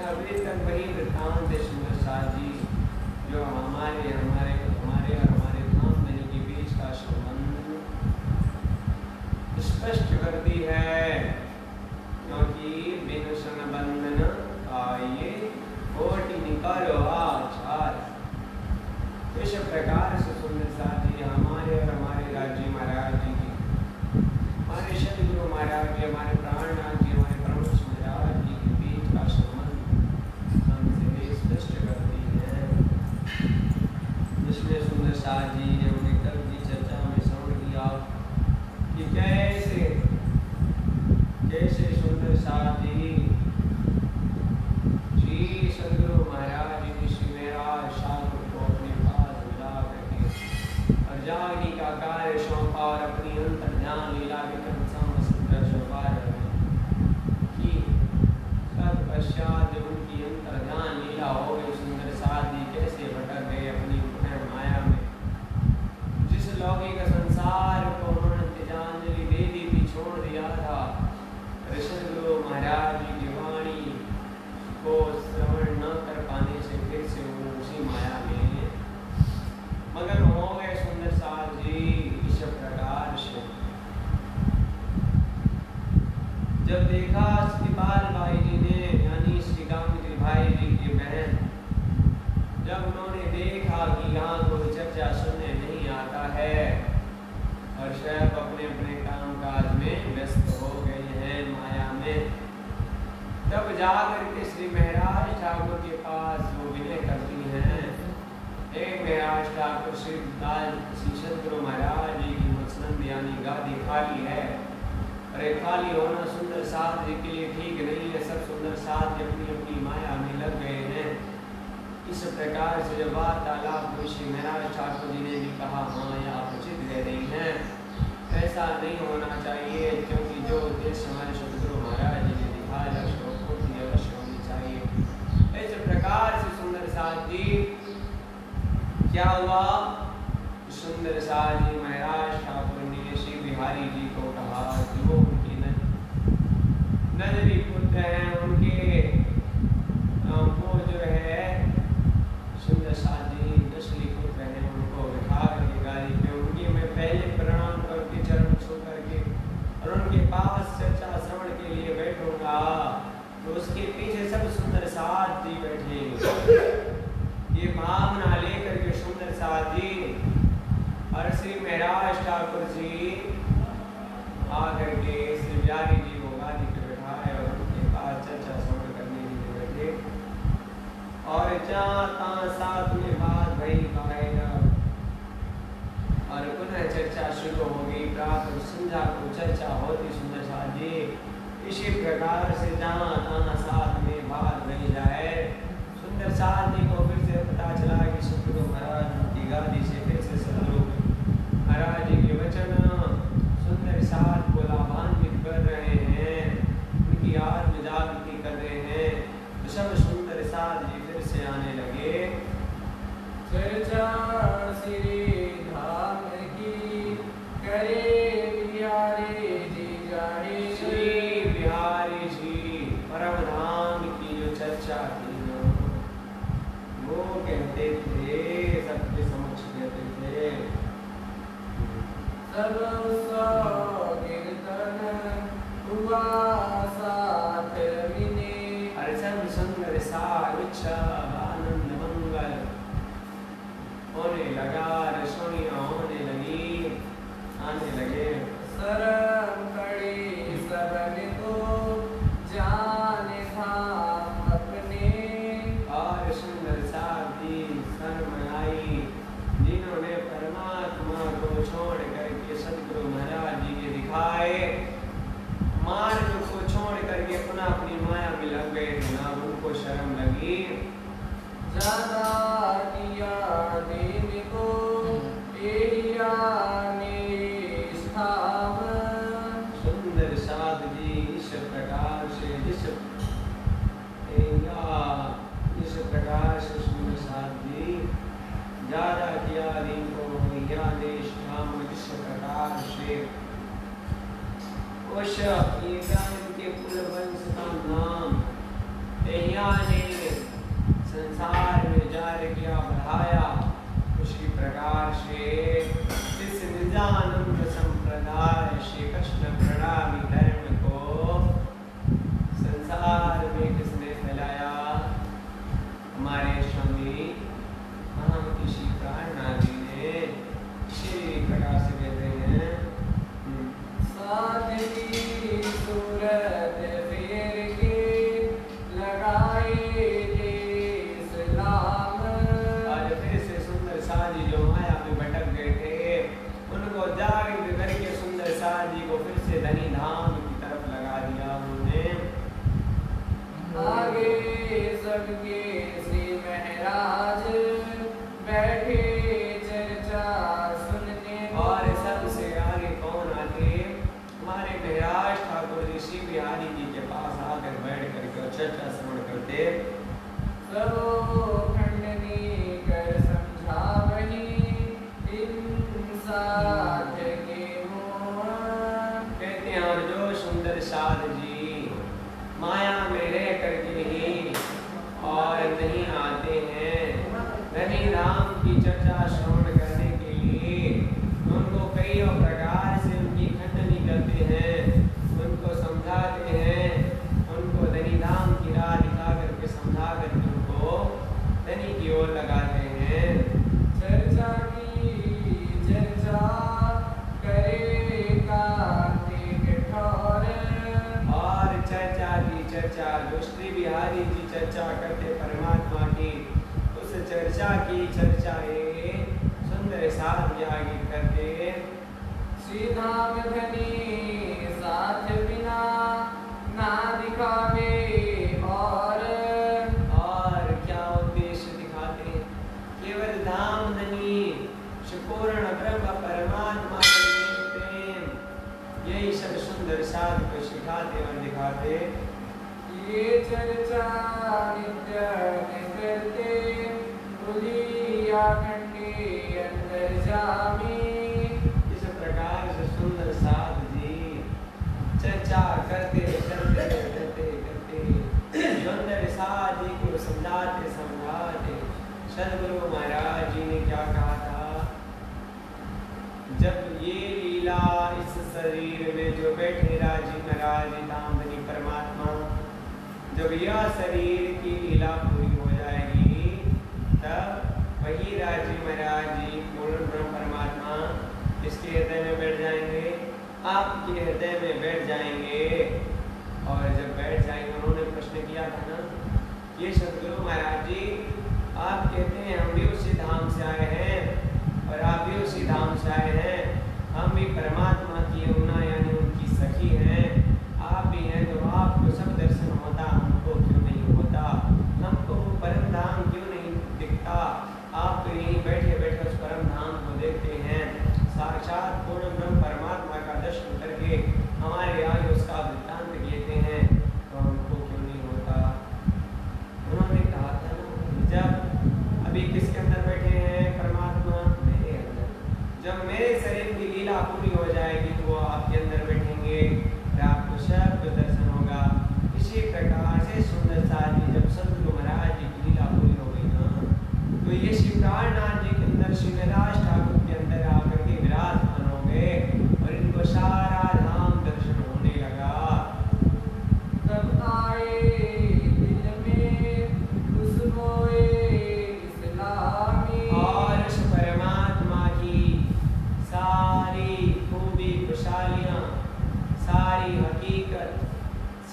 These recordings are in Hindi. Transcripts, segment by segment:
अभी तक वही वृत्तांत है सुंदर साथ जी, जो हमारे हमारे हमारे और हमारे धामधनी के बीच का संबंध स्पष्ट करती है, क्योंकि बिन सन बंधन आइए कोटि निकालो आचार। इस प्रकार से सुंदर साथ जी हमारे और हमारे राज्य महाराज जी की, हमारे सदगुरु महाराज जी, हमारे प्राणनाथ जी, हमारे परमहंस महाराज जी के बीच का संबंध हमसे स्पष्ट करती है। इसलिए सुंदर साथ जी ने उन्हें कल की चर्चा में श्रवण किया कि कैसे कैसे सुंदर साथ जी श्री सदगुरु महाराज जी श्री महाराज शास्त्र को अपने पास मिला करके और जागने का कार्य सौंपा और अपनी अंतर ध्यान लीला विक्रम समस्त सौंपार की तत्पश्चात जब उनकी अंतर ध्यान लीला हो गई, सुंदर साथ जी कैसे भटक गए अपनी माया में। जिस लौकिक संसार को उन्होंने तिजांजलि दे दी थी, छोड़ दिया था, सदगुरु महाराज जी की वाणी को श्रवण न कर पाने से फिर से वो उसी माया में मगन हो गए सुंदर साथ जी। इस प्रकार से जब देखा श्रीपाल भाई जी ने, यानी श्री गांधी भाई जी की बहन, जब उन्होंने देखा कि यहाँ कोई चर्चा सुनने नहीं आता है और सब अपने अपने काम काज में व्यस्त हो गए हैं माया में, तब जाकर के श्री महाराज ठाकुर के पास वो विनय करती हैं। एक महाराज ठाकुर श्री सदगुरु महाराज जी की मसनद यानी गादी खाली है, अरे खाली होना सुंदर साथ जी के लिए ठीक नहीं है। सब सुंदर साथ अपनी अपनी माया में लग गए हैं। इस प्रकार से जब वार्तालाप हुई, श्री महाराज ठाकुर जी ने भी कहा हाँ यह आप उचित कह रही हैं, ऐसा नहीं होना चाहिए, क्योंकि जो उद्देश्य हमारे सदगुरु महाराज जी ने दिखाया अवश्य होनी चाहिए। इस प्रकार से सुंदर साथ जी क्या हुआ, सुंदर साथ जी महाराज ठाकुर ने श्री बिहारी जी को कहा कि वो उनकी नजरी पुत्र हैं, उनके वो जो है सुंदर साथ जी नस्ली पुत्र हैं, उनको बिठा करके गाड़ी पे उनकी मैं पहले प्रणाम करके चरण छू करके और उनके पास चर्चा श्रवण के लिए बैठूंगा, तो उसके पीछे सब सुंदर साथ जी बैठेंगे। ये भावना लेकर के सुंदर साथ जी और श्री महाराज ठाकुर जी आकर के श्री बिहारी जी को गादी पे बैठाए और उनके पास चर्चा श्रवण करने के लिए बैठे। और जहाँ साथ में बात भई पाएगा और पुनः चर्चा शुरू हो गई। प्रातः संध्या को चर्चा होती सुंदर साथ जी। इसी प्रकार से जहाँ तहाँ साथ में बात नहीं जाए, सुंदर साथ जी को फिर से पता चला कि सदगुरु महाराज की गादी से फिर से सदगुरु महाराज जी के वचन सुंदर साथ को लाभान्वित कर रहे हैं, उनकी आत्म जागृति कर रहे हैं। तो सब सुंदर साथ जी फिर से आने लगे। चर्चा श्री धाम की करे बिहारी जी जाए, श्री बिहारी जी परम धाम की जो चर्चा थी ना, वो कहते थे, सबके समक्ष कहते थे सब कीर्तन हुआ साथ विने, अर्चन सुंदर सार उच्चा आनंद मंगल होने लगा, रसोइयाँ होने लगी, आने लगे। शर्म कड़ी सबने को जाने था अपने, और सुंदर साथ जी शर्म आई जिन्होंने परमात्मा को छोड़ करके सदगुरु महाराज जी के दिखाए मार्ग को छोड़ करके पुनः अपनी माया में लग गए थे ना, उनको शर्म लगी। ज्यादा किया देने को सुंदर साध जी इस प्रकार से जिस प्रकार से सुंदर साध जी ज्यादा किया दिन को देश धाम इस प्रकार से उस के कुल वंश का नाम सबके श्री महाराज बैठे चर्चा सुनने को। और सबसे आगे कौन आते? हमारे महाराज ठाकुर जी श्री बिहारी जी के पास आकर बैठ करके चर्चा श्रवण करते। सबो खंडनी कर समझा वही इन साथ के मोह। कहते हैं और जो सुंदर साध जी माया में रह करके ही और नहीं आते हैं रवि राम की चर्चा श्रवण करने के लिए, उनको कई प्रकार से उनकी खंडनी करते हैं, उनको समझाते हैं, उनको धनी धाम की राह दिखा करके समझा करके उनको धनी की ओर लगाते हैं। चर्चा की चर्चा करे कार्तिक ठौर। और चर्चा की चर्चा जो श्री बिहारी जी चर्चा करते परमात्मा की, उस चर्चा की चर्चा ये सुंदर साथ आगे करते। श्री धाम धनी साथ बिना ना दिखावे और क्या उद्देश्य दिखाते? केवल धाम धनी पूर्ण ब्रह्म परमात्मा के प्रेम, यही सब सुंदर साध को सिखाते और दिखाते। ये चर्चा नित्य करते भूलिया खंडे अंदर जामी। इस प्रकार से सुंदर साध जी चर्चा करते करते करते करते सुंदर साध जी को समझाते समझाते सदगुरु महाराज जी ने क्या कहा था? जब ये लीला इस शरीर में जो बैठे राजी महाराज धामधनी परमात्मा, जब यह शरीर की लीला पूरी हो जाएगी तब वही राजी महाराज जी पूर्ण ब्रह्म परमात्मा इसके हृदय में बैठ जाएंगे, आपके हृदय में बैठ जाएंगे। और जब बैठ जाएंगे, उन्होंने प्रश्न किया था ना, ये सदगुरु महाराज जी आप कहते हैं हम भी उसी धाम से आए हैं और आप भी उसी धाम से आए हैं, हम भी परमात्मा की यमुना यानी उनकी सखी हैं, आप भी हैं, तो आपको सब दर्शन होता, हमको क्यों नहीं होता? हमको वो परम धाम क्यों नहीं दिखता? आप तो यहीं बैठे बैठे उस परम धाम को देखते हैं, साक्षात पूर्ण ब्रह्म परमात्मा का दर्शन करके हमारे आगे उसका वृत्तांत कहते हैं, तो हमको क्यों नहीं होता? उन्होंने कहा था ना, जब अभी किसके अंदर बैठे हैं? परमात्मा मेरे अंदर। जब मेरे शरीर की लीला पूरी हो जाएगी तो वो आपके अंदर बैठेंगे और आपको सब कुछ दर्शन होगा। इसी प्रकार से सुंदर साथ जी जब सदगुरु महाराज जी की लीला पूरी हो गई ना, तो ये शिवनाथ जी के अंदर शिवराज ठाकुर के अंदर आकर के विराजमान हो गए और इनको सारा धाम दर्शन होने लगा। तब आए दिल में खुशबोए इस्लामी। और उस परमात्मा की सारी खूबी खुशहालियाँ, सारी हकीकत,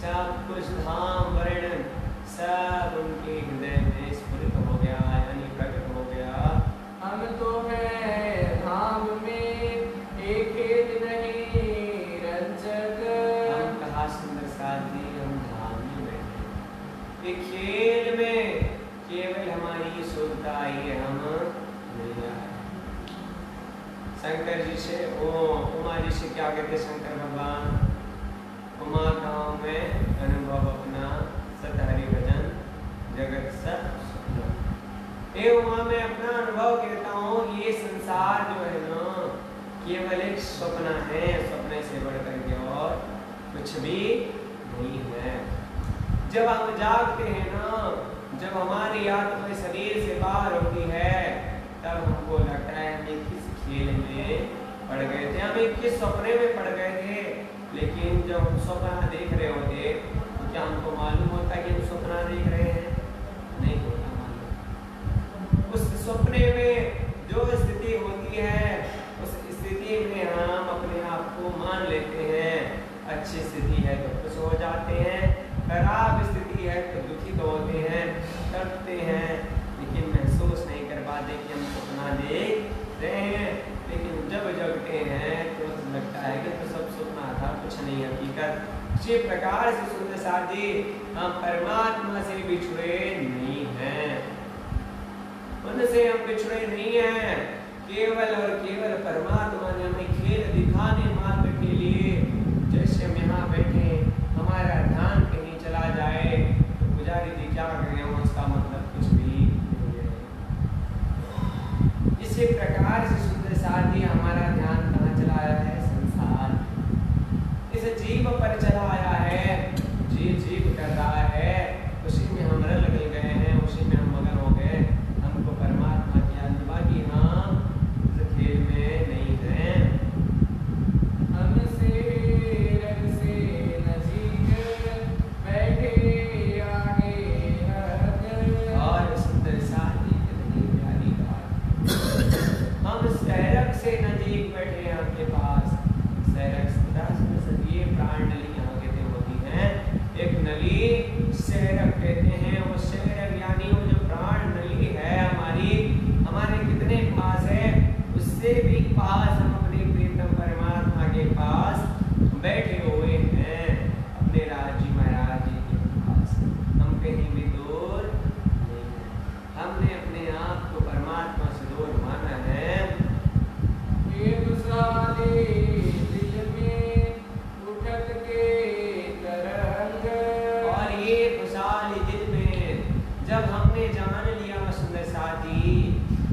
सब कुछ धाम वर्णन सब उनके हृदय में स्फुरित हो गया, यानी प्रकट हो गया। हम तो हैं धाम में एक खेल नहीं रंजक। हम कहा सुंदर साथ जी हम धाम में बैठे, ये खेल में केवल हमारी सुरता आई है, हम नहीं आए। शंकर जी से उमा जी से क्या कहते? शंकर भगवान उमा गाँव में अनुभव अपना सतहरि भजन जगत सब सुना। हे उमा मैं अपना अनुभव कहता हूँ, ये संसार जो है ना केवल एक स्वप्न है, स्वप्न से बढ़कर के और कुछ भी नहीं है। जब हम जागते हैं ना, जब हमारी आत्मा शरीर से बाहर होती है, तब हमको लगता है हम किस खेल में पड़ गए थे, हम किस सपने में पड़ गए थे। लेकिन जब हम सपना देख रहे होते तो क्या हमको मालूम होता कि हम सपना देख रहे हैं? नहीं होता मालूम। उस सपने में जो स्थिति होती है, उस स्थिति में हम अपने आप को मान लेते हैं। अच्छी स्थिति है तो खुश हो जाते हैं, खराब स्थिति है तो दुखी तो होते हैं, डरते हैं, लेकिन महसूस नहीं कर पाते कि हम सपना देख रहे हैं। लेकिन जब जगते हैं तो लगता है कि तो सब सपना था, कुछ नहीं हकीकत। इसी प्रकार से सुंदर साथ जी हम परमात्मा से बिछुड़े नहीं हैं, उनसे हम बिछुड़े नहीं हैं। केवल और केवल परमात्मा ने हमें खेल दिखाने मात्र के लिए, जैसे हम यहाँ बैठे हमारा ध्यान कहीं चला जाए तो पुजारी जी क्या करें, उसका मतलब कुछ भी नहीं है। इसी प्रकार से सुंदर साथी हमारा ध्यान कहाँ चला आया है, संसार, इस जीव पर चला आया है। जीव कर रहा है, उसी में हम रल गए हैं, उसी में हम मगन हो गए, हमको परमात्मा की याद, बाकी हम इस खेल में नहीं हैं। हमसे रंग से नजीक बैठे आगे हद। और सुंदर साथी कितनी प्यारी बात, हम सैरक से नजीक बैठे हैं आपके पास। सैरक ये प्राण नली यहाँ कहते होती हैं, एक नली सैरक कहते हैं। वो सैरक यानी वो जो प्राण नली है हमारे कितने पास है, उससे भी पास हम अपने प्रीतम परमात्मा के पास बैठे हुए हैं, अपने राजी महाराज जी के पास। हम कहीं भी दूर नहीं हैं, हमने अपने आप को परमात्मा से दूर माना है। ये गुस्साले दिल में उठत के तरंग। और ये खुशहाली दिल में जब हमने जान लिया सुंदर साथी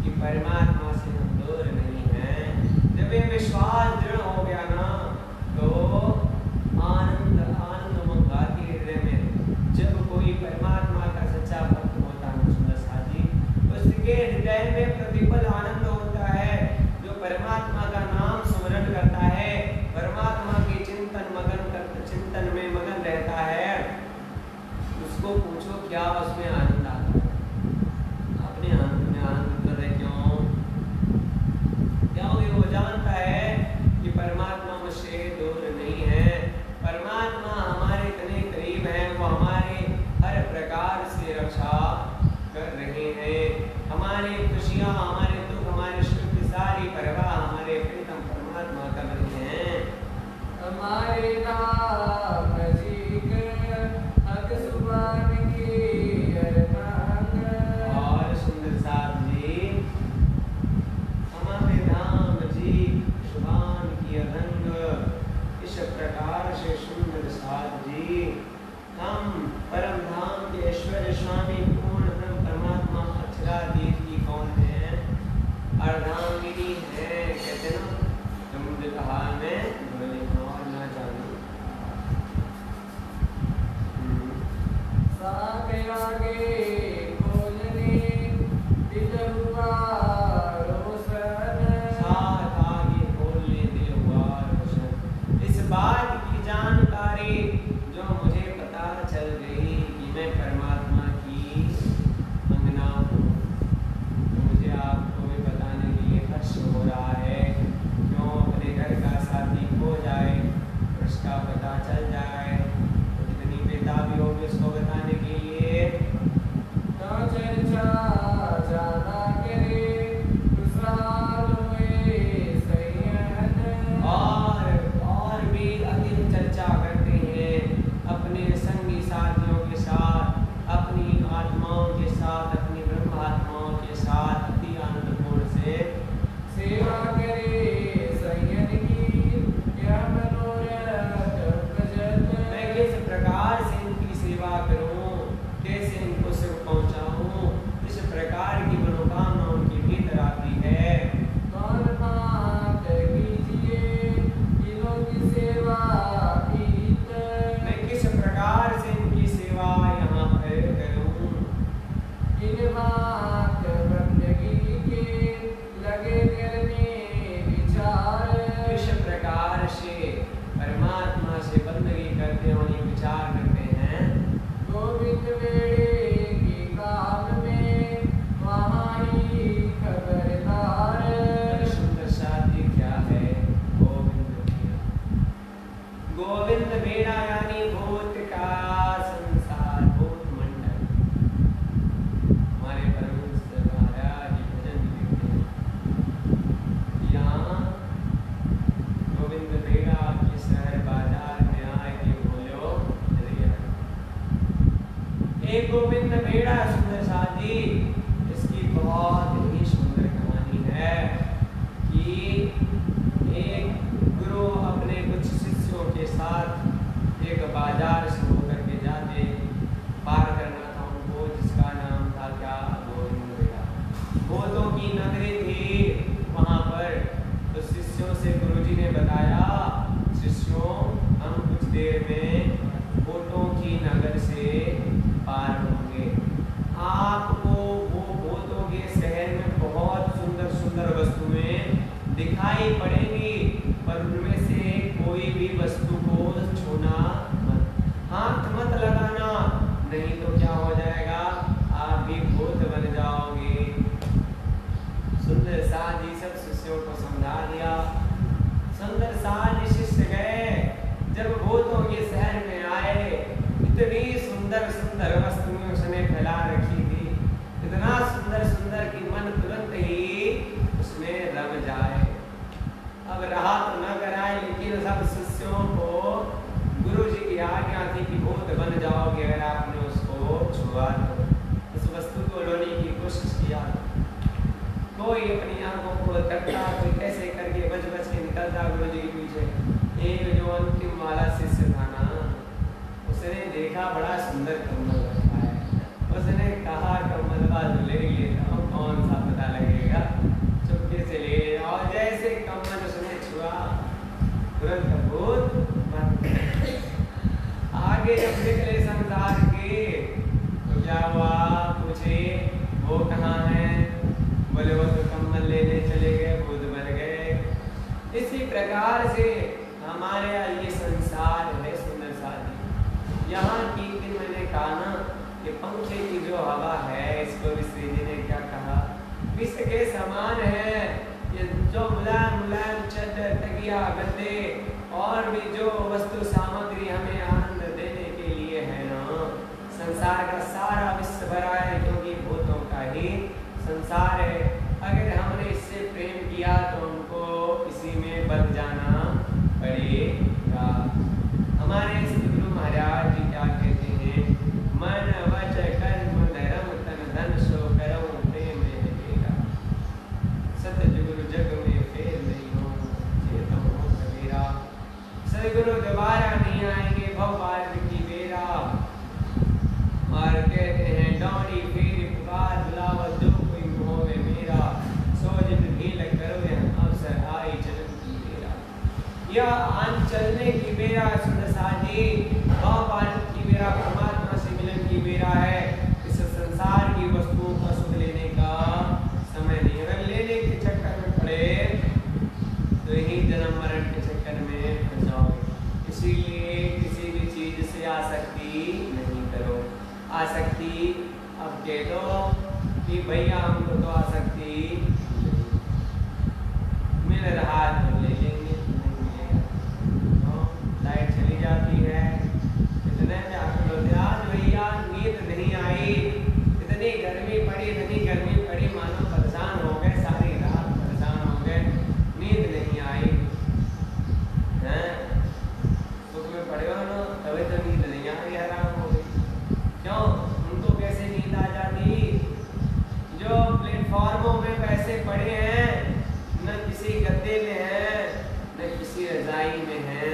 कि परमात्मा से हम दूर नहीं हैं, जब ये विश्वास दृढ़ हो गया ना, तो आनंद मंगाती हृदय में। जब कोई परमात्मा का सच्चा भक्त होता है सुंदर साथी, उसके हृदय में प्रतिपल आनंद होता है। जो परमात्मा का नाम स्मरण करता है, परमात्मा के चिंतन में मगन रहता है, उसको पूछो क्या उसमें आनंद आता है। अपने आनंद में आनंद कर रहे क्यों? क्योंकि वो जानता है कि परमात्मा मुझसे दूर नहीं है, परमात्मा हमारे इतने करीब है, वो हमारे हर प्रकार से रक्षा कर रहे हैं। हमारी खुशियाँ, हमारे दुख, हमारे सुख की सारी परवाह हमारे प्रीतम परमात्मा कर रहे हैं। हमारे नाम नजीक हक सुबान की अरमान। और सुंदर साहब जी, हमारे धाम जी शुभान की रंग, इस प्रकार से सुंदर साहब जी हम परम धाम के ऐश्वर्य स्वामी पूर्ण ब्रह्म परमात्मा अक्षराधीश जी कौन है? अर्धांगिनी है, कहते ना समुद्र का हाल में और ना जानू गोविंद बेड़ा सुंदर साथ जी, इसकी बहुत ही सुंदर कहानी है कि एक गुरु अपने कुछ शिष्यों के साथ एक बाजार से होकर के जाते, पार करना था उनको, जिसका नाम था क्या, गोविंद बेड़ा। भूतों की नगरी थी वहाँ पर। तो शिष्यों से गुरुजी ने बताया, शिष्यों हम कुछ देर में भूतों की नगर से पार होंगे, आपको वो भूतों के शहर में बहुत सुंदर सुंदर वस्तुएं दिखाई पड़ेंगी, पर उनमें से कोई भी वस्तु को छूना मत, हाथ मत लगाना, नहीं तो क्या हो जाएगा, आप भी भूत बन जाओगे। सुंदर साथ जी सब शिष्यों को समझा दिया। सुंदर साथ जी शिष्य गए, जब भूतों के शहर में आए, इतनी सुंदर सुंदर वस्तुएं उसने फैला रखी थी, इतना सुंदर सुंदर कि मन तुरंत ही उसमें रम जाए। अब रहा तो न कराए, लेकिन सब शिष्यों को गुरु जी की आज्ञा थी कि भूत बन जाओगे अगर आपने उसको छुआ तो, उस वस्तु को लेने की कोशिश किया। कोई अपनी आंखों को तकता, कोई कैसे करके बच बच के निकलता गुरु जी के पीछे। एक जो अंतिम वाला शिष्य था ना, उसने देखा बड़ा सुंदर कम्बल रखा है, उसने कहा कम्बल बाजू ले लेता हूँ, कौन सा पता लगेगा, चुपके से ले। और जैसे कम्बल उसने छुआ, तुरंत भूत बन गए। आगे जब निकले संसार के तो क्या हुआ, पूछे वो कहाँ है, बोले वो तो कम्बल लेने चले गए, भूत बन गए। इसी प्रकार से हमारे ये संसार है सुंदर साथी। यहाँ की दिन मैंने कहा ना कि पंखे की जो हवा है, इसको भी श्री जी ने क्या कहा, विष के समान है। ये जो मुलायम मुलायम चादर, तकिया, गद्दे और भी जो वस्तु सामग्री हमें आनंद देने के लिए है ना, संसार का सारा विश्व भरा है, क्योंकि भूतों का ही संसार है। अगर हमने इससे प्रेम किया तो हमको इसी में बंध जाना पड़ेगा। हमारे सदगुरु महाराज जी क्या कहते हैं, मन वच कर्म धर्म तन धन सो करम प्रेम है, सतगुरु जग में फेर नहीं हो, चेतन हो कबीरा। सदगुरु दोबारा नहीं आएंगे भव मार्ग की बेरा। और कहते हैं डौड़ी फेर पुकार बुलावा, जो कोई होवे मेरा, सोजित ढील करो अवसर आई चलन की बेरा। यह आन चलने की बेरा सुंदर साथी, भव मार्ग की बेरा, परमात्मा से मिलन की बेरा है। इस संसार की वस्तुओं का सुख लेने का समय नहीं। अगर लेने के चक्कर में पड़े तो यही जन्म मरण के चक्कर में फंस जाओगे। इसीलिए किसी भी चीज से आसक्ति नहीं करो। आसक्ति अब कह दो कि भैया हमको तो आसक्ति मिल रहा तो ले लेंगे, नहीं मिलेगा तो लाइट चली जाती है। इतने में आज भैया नींद नहीं आई, इतनी गर्मी पड़ी, इतनी गर्मी पड़ी, मानो परेशान हो गए, सारी रात परेशान हो गए, नींद नहीं आई है। सुख में पड़े हो ना, तभी तो नींद नहीं आई, आराम हो गई। क्यों, उनको कैसे नींद आ जाती, जो प्लेटफॉर्मों में पैसे पड़े हैं, न किसी गद्दे में है, न किसी रजाई में है,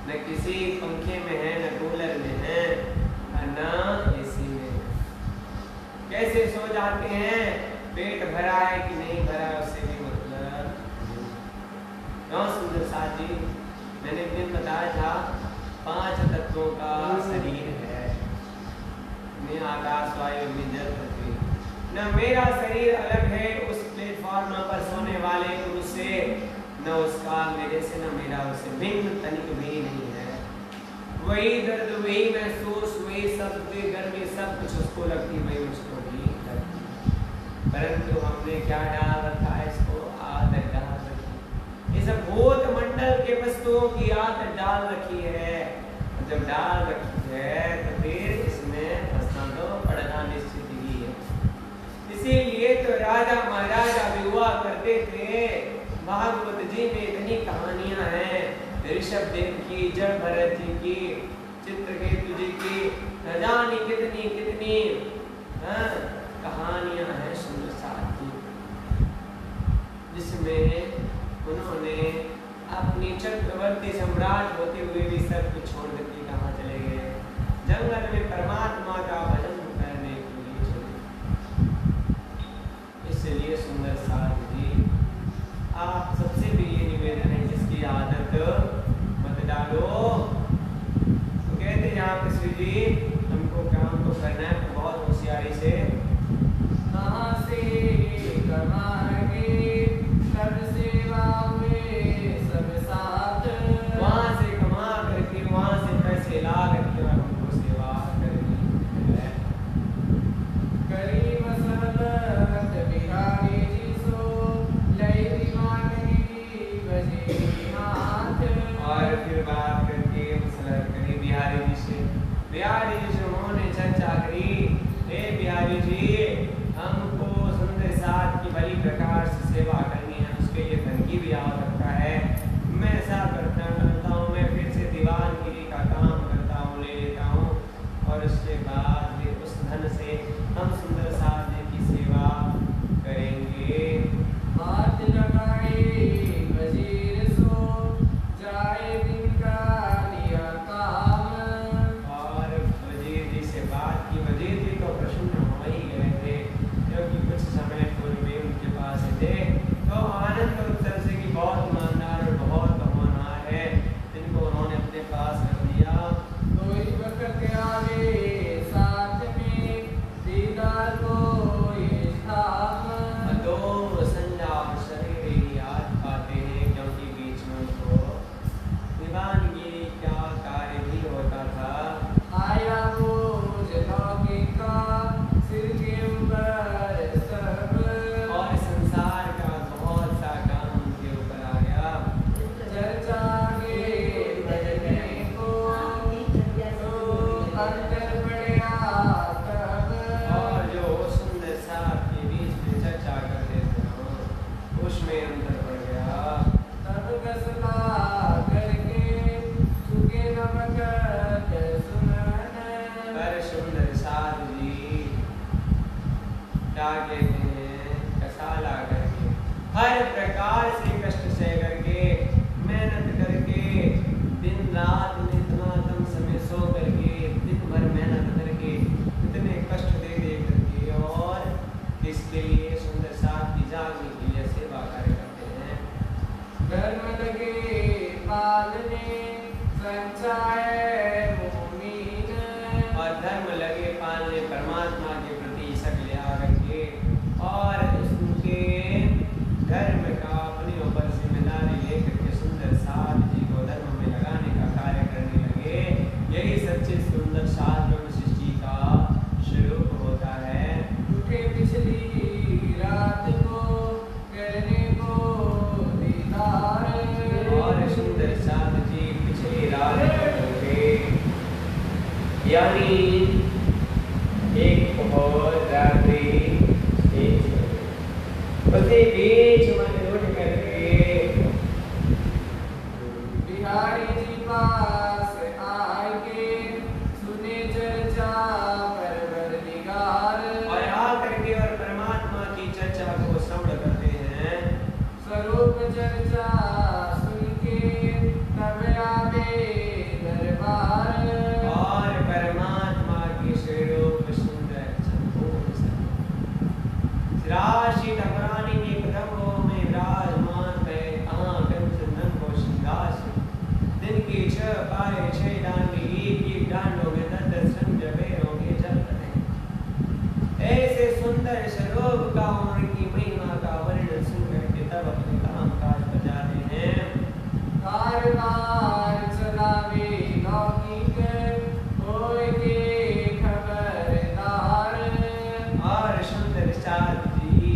न किसी पंखे में है, न कूलर में है, न एसी में। कैसे सो जाते हैं, पेट भरा है कि नहीं भरा उससे भी मतलब। क्यों सुंदर साथ जी, मैंने एक दिन बताया था 5 तत्वों का शरीर है, मैं आकाश वायु अग्नि जल पृथ्वी। न मेरा शरीर अलग है उस प्लेटफॉर्म पर सोने वाले पुरुष से, न उसका मेरे से, न मेरा उससे भिन्न तनिक भी नहीं है। वही दर्द, वही महसूस, वही सब, वही गर्मी, सब कुछ उसको लगती, वही उसको भी लगती। परंतु हमने क्या डाल रखा है, इसको आदत डाल रखी, इस भूत मंडल के वस्तुओं की आदत डाल रखी है। जब डाल रखी है तो फिर इसमें फंसना तो पड़ना निश्चित ही है। इसीलिए तो राजा महाराजा भी हुआ करते थे। भागवत जी में इतनी कहानियां हैं, ऋषभ देव की, जड़ भरत जी की, चित्रकेतु जी की न जाने कितनी कितनी कहानियां हैं सुंदर साथ की, जिसमें उन्होंने अपनी चक्रवर्ती सम्राट होते हुए भी सब कुछ छोड़ करके कहाँ चले गए, जंगल में परमात्मा का भजन करने के लिए चले। इसलिए सुंदर साथ जी आप सबसे भी ये निवेदन है, जिसकी आदत मत डालो। तो कहते हैं यहाँ कृष्ण जी हमको काम को करना है बहुत होशियारी से। कहाँ से कमाएंगे सब सेवा में सब साथ, वहाँ से कमा करके वहाँ से पैसे ला करके और हमको सेवा करनी है। गरीब सनत बिहारी जी सो लई दीवानगी बजे हाथ। और फिर बात करके मसला करी बिहारी जी से। बिहारी जी से उन्होंने चर्चा करी, हे बिहारी जी हमको सुंदर साथ की बड़ी प्रकार से सेवा करनी है, उसके लिए धन की भी आवश्यकता है। मैं ऐसा करता हूँ, मैं फिर से दीवानगिरी का काम करता हूँ, ले लेता हूँ और उसके बाद फिर उस धन से हम सुंदर साथ जी की सेवा करेंगे। हाथ लगाए वजीर सो जाए दिन का लिया काम। और वजीर जी से बात की, वजीर जी तो प्रसन्न हो ही गए थे, क्योंकि कुछ समय पूर्व में उनके पास थे तो आनंद उत्सव से की बहुत ईमानदार और बहुत होनहार है, जिनको उन्होंने अपने पास रख दिया। तो इस वक्त आवे साथ में दीदार को ये शाम। दो संजा और शरीर याद पाते हैं, क्योंकि बीच में उनको दीवानगिरी का कार्य भी होता था। आया वो जनौकी का सिर के ऊपर सब, और संसार का बहुत सा काम उनके ऊपर आ गया। चर्चा के बजने को तो अंदर पड़या तब। और जो सुंदर साथ के बीच में चर्चा करते थे उसमें अंतर पड़ गया। तब गसला करके चुके नमक सुनन। पर सुंदर साथ जी क्या कहते हैं, कसाला करके हर प्रकार से कष्ट सह करके मेहनत करके दिन रात नित्यतम समय सो करके दिन भर मेहनत करके इतने कष्ट दे दे करके और इसके लिए सुंदर साथ की जागने के लिए सेवा कार्य करते हैं। धर्म लगे पालने संचाय मुमीन। और धर्म लगे पालने परमात्मा के प्रति शक ले आकर के और उसके धर्म का अपने ऊपर जिम्मेदारी लेकर के सुंदर साथ जी को धर्म में लगाने का कार्य करने लगे। यही सच्चे सुंदर साथ ब्रह्म सृष्टि का स्वरूप होता है। उठे पिछली रात को करने को दीदार। और सुंदर साथ जी पिछली रात को उठे, यानी एक बहुत रात्रि उसी बीच में उठ करके बिहारी जी पास आके सुने चर्चा परवरदिगार। और आकर के और परमात्मा की चर्चा को श्रवण करते हैं। स्वरूप चर्चा सुन के तब आवे दरबार। और परमात्मा की स्वरूप सुंदर संपूर्ण राशि टकरानी एकदम में विराजमान है, कहाँ कंचन को सिंहास दिन की 6 पाए 6 डांडी, एक डांडों में 10 संजबेरों के जल रहे। ऐसे सुंदर स्वरूप का उनकी महिमा का वर्णन सुन करके तब अपने काम काज बजाते हैं। कारवार चलावे लौकिक होए के खबरदार। और सुंदर साथ जी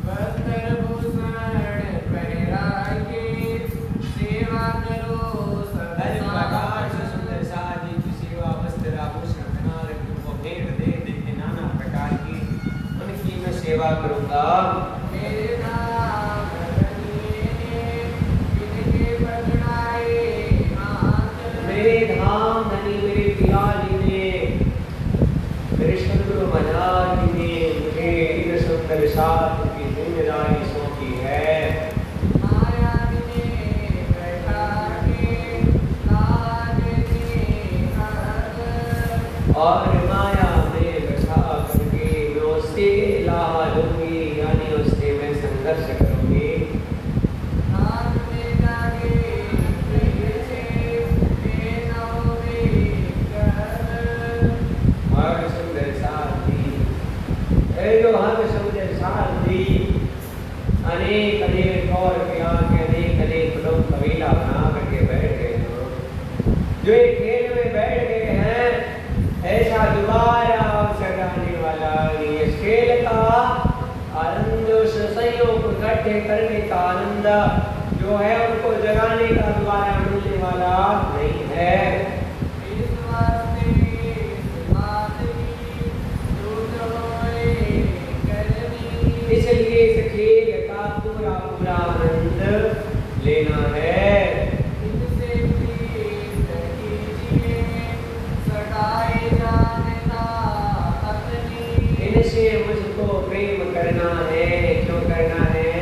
वस्त्रभूषण परिधान के सेवा करो सब हर प्रकार से साथ। सुंदर साजी की सेवा वस्त्र आभूषण बना रखी को भेंट दे देते नाना प्रकार की उनकी मैं सेवा करूंगा। मेरे नाम रखिए इनके पकड़ाए हाथ। मेरे धाम धनी मेरे पियाली ने मेरे सदगुरु महाराज जी ने मुझे इन सुंदर साथ की जिम्मेदारी सौंपी है। माया ने बैठा के लागे थे हाथ। और माया में बैठा करके मैं उससे लाहा लूंगी यानी उससे मैं संघर्ष करूंगी। हाथ में जागे से नौ में कर। और सुंदर साथी ए जो हम सुंदर साथी अनेक अनेक और प्यार के अनेक कुटुंब कबीला बना करके बैठ गए हो। जो एक खेल में बैठ गए हैं ऐसा दोबारा अवसर आने वाला नहीं। इस खेल का आनंद उस संयोग इकट्ठे करने का आनंद जो है उनको जगाने का दोबारा मिलने वाला नहीं है। इस वास्ते इस बात की दूध होए करनी। इसलिए इस खेल का पूरा पूरा आनंद लेना है। इनसे प्रीत कीजिए सगाई जानना अपनी। इनसे मुझको प्रेम करना है। क्यों करना है?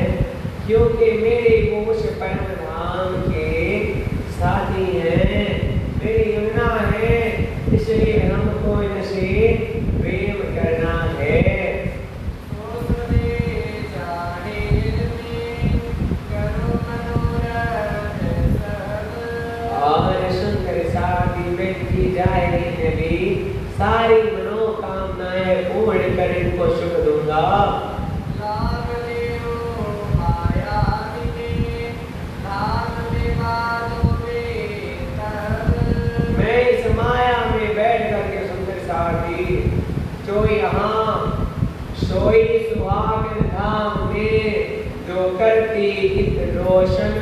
क्योंकि मेरे वो उस परम धाम के साथी हैं, मेरी यमुना है, इसलिए हमको इनसे प्रेम करना है। सोचने जाहिर में करो मनोरथ सब। और सुंदर साथी व्यक्ति जाहिर में भी सारी मनोकामनाएं पूर्ण कर इनको सुख दूंगा। लाभ देओ माया मिले धाम में बाधोगे तब। मैं इस माया में बैठ करके सुंदर साथी जो यहाँ सोई सुहागन धाम में जो करती हित रोशन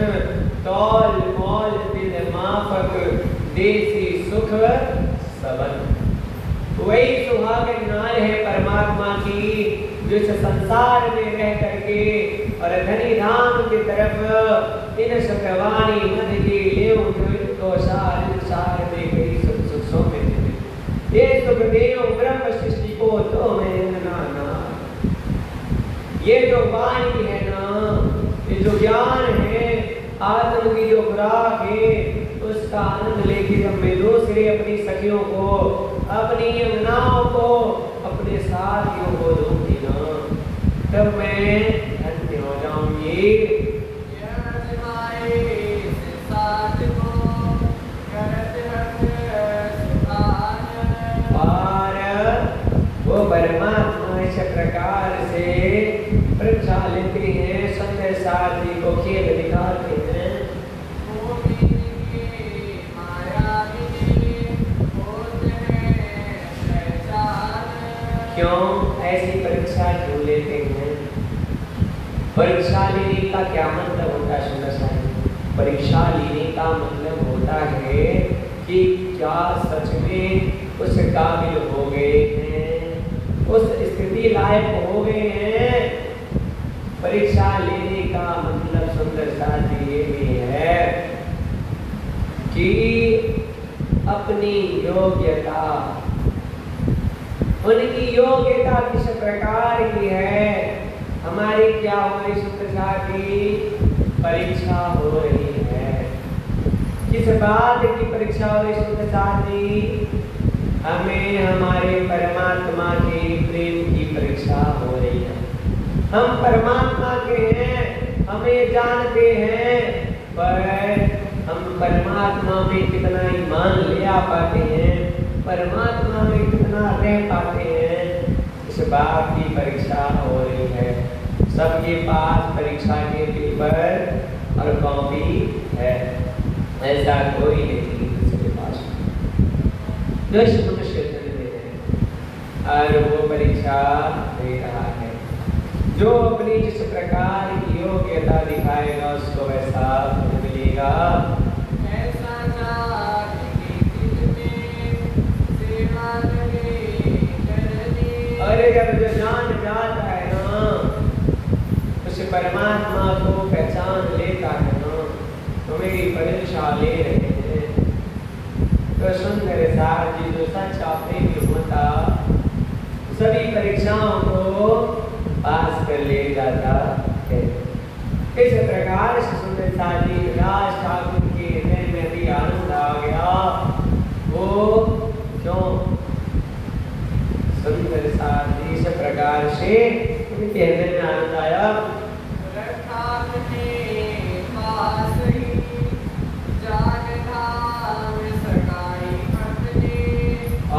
तौल मौल दिल माफक देसी सुख सबन। वही सुहागन नार है परमात्मा की जो इस संसार में रह करके और धनी धाम की तरफ इन सुखवाणी मध की लेव तो सार में गई सुख सो में ये सुख देव ब्रह्म सृष्टि को तो मैं नाना। ये जो वाणी है ना, ये जो ज्ञान है, आत्म की जो खुराक है, उसका आनंद लेके जब मैं दूसरे अपनी सखियों को अपनी यमुनाओं को अपने साथियों को दूंगी ना तब मैं धन्य हो जाऊंगी। यजमाए से साथ को करत हक सुभान। और वो परमात्मा इस प्रकार से परीक्षा लेते हैं, सुंदर साथी को खेल दिखाते हैं। क्यों ऐसी परीक्षा क्यों लेते हैं? परीक्षा लेने का क्या मतलब होता है? सुंदर साथी परीक्षा लेने का मतलब होता है कि क्या सच में उस काबिल हो गए हैं, उस स्थिति लायक हो गए हैं। परीक्षा लेने का मतलब सुंदर साथी ये भी है कि अपनी योग्यता, उनकी योग्यता किस प्रकार की है, हमारी क्या हो रही सुंदर साथी परीक्षा हो रही है। किस बात की परीक्षा हो रही सुंदर साथी? हमें हमारे परमात्मा के प्रेम की परीक्षा हो रही है। हम परमात्मा के हैं, हमें जानते हैं, पर हम परमात्मा में कितना ईमान ले आ पाते हैं, परमात्मा में कितना रह पाते हैं, इस बात की परीक्षा हो रही है। सबके पास परीक्षा के पेपर और कॉपी है, ऐसा कोई नहीं किसी के पास जो इस मनुष्य जन्म में है और वो परीक्षा दे रहा है। जो अपनी जिस प्रकार की योग्यता दिखाएगा उसको वैसा फल मिलेगा। ऐसा जाति के दिल में सेवा लगे करने। अरे जब जो जान जाता है ना उस परमात्मा को पहचान लेता है ना तो मेरी परीक्षा ले रहे हैं तो सुंदर सार जी जो सच्चा प्रेमी होता सभी परीक्षाओं को पास कर ले जाता है। इस प्रकार से सुंदर सार जी राज ठाकुर के हृदय में भी आनंद आ गया। वो क्यों सुंदर सार जी इस प्रकार से उनके हृदय में आनंद आया। रखा अपने पास ही जाग धाम सगाई अपने।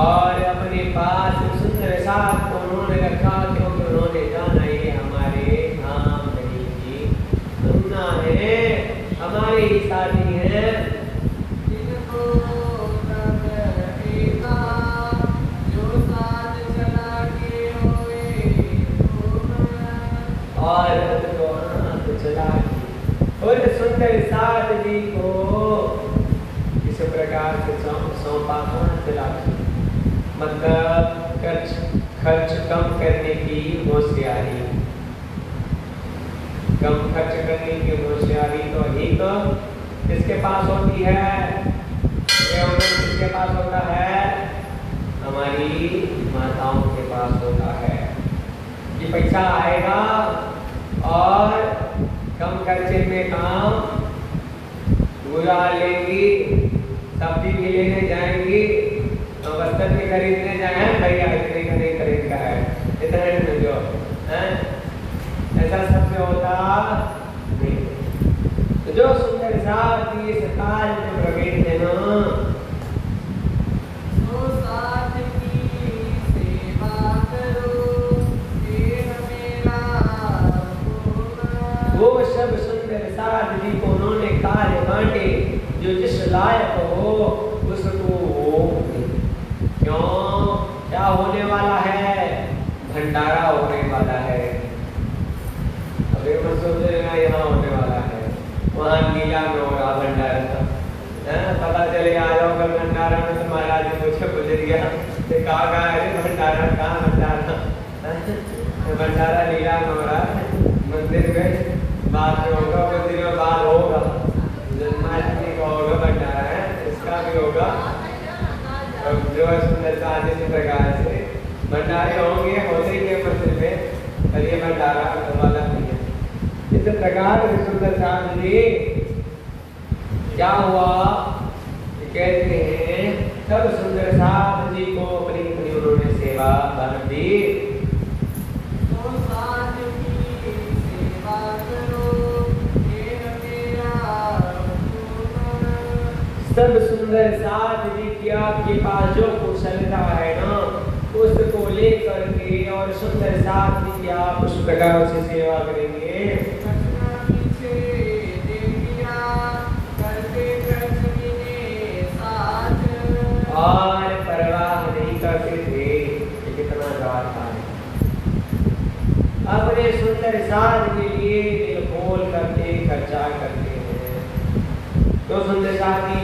और अपने पास सुंदर साथ को उन्होंने रखा क्योंकि उन्होंने जाना ये हमारे धाम नहीं की अन्ना है हमारे ही साथी हैं। इनको तब देखा जो साथ चला के होए तुम। और उनको हाथ चला और सुंदर साथ जी को इस प्रकार से सौंपा हाथ चला मतलब खर्च कम करने की होशियारी। कम खर्च करने की होशियारी तो एक किसके पास होती है? किसके पास होता है? हमारी माताओं के पास होता है कि पैसा आएगा और कम खर्चे में काम गुजार लेंगी, सब्जी भी लेने जाएंगी, वस्त्र भी खरीदने जाए भैया इतने का नहीं खरीदना है इतने में जो है ऐसा सबसे होता नहीं। तो जो सुंदर साथ की इस काल में प्रवेश है ना तो साथ की सेवा करो ये मेरा हुक्म। वो सब सुंदर साथ जी को उन्होंने कार्य बांटे जो जिस लायक हो उसको वो क्यों क्या होने वाला है? भंडारा होने वाला है। अभी मैं सोच रहा यहाँ होने वाला है वहाँ नीला में होगा भंडारा। पता चले आ जाओ कल भंडारा में तो महाराज जी मुझे गुजर गया कहा अरे भंडारा कहाँ भंडारा भंडारा नीला में हो रहा है मंदिर में बाद में होगा मंदिर में बाद होगा जन्माष्टमी का होगा भंडारा है इसका भी होगा। जो है सुंदर साथ इसी प्रकार से भंडारे होंगे होते ही मंदिर में और ये भंडारा वाला नहीं है। इस प्रकार सुंदर साथ जी क्या हुआ कहते हैं तब सुंदर साथ जी को अपनी अपनी उन्होंने सेवा कर दी। तो साथ की सेवा करो ये मेरा हुक्म। सब सुंदर साथ जी की आपके पास जो कुशलता है ना उसको लेकर के और सुंदर साथ जी की आप उस प्रकार से सेवा करेंगे। पीछे देखिया करते कृष्ण साथ। और परवाह नहीं करते थे कि कितना गाता है अपने सुंदर साथ के लिए दिल खोल करके खर्चा करते हैं। तो सुंदर साथी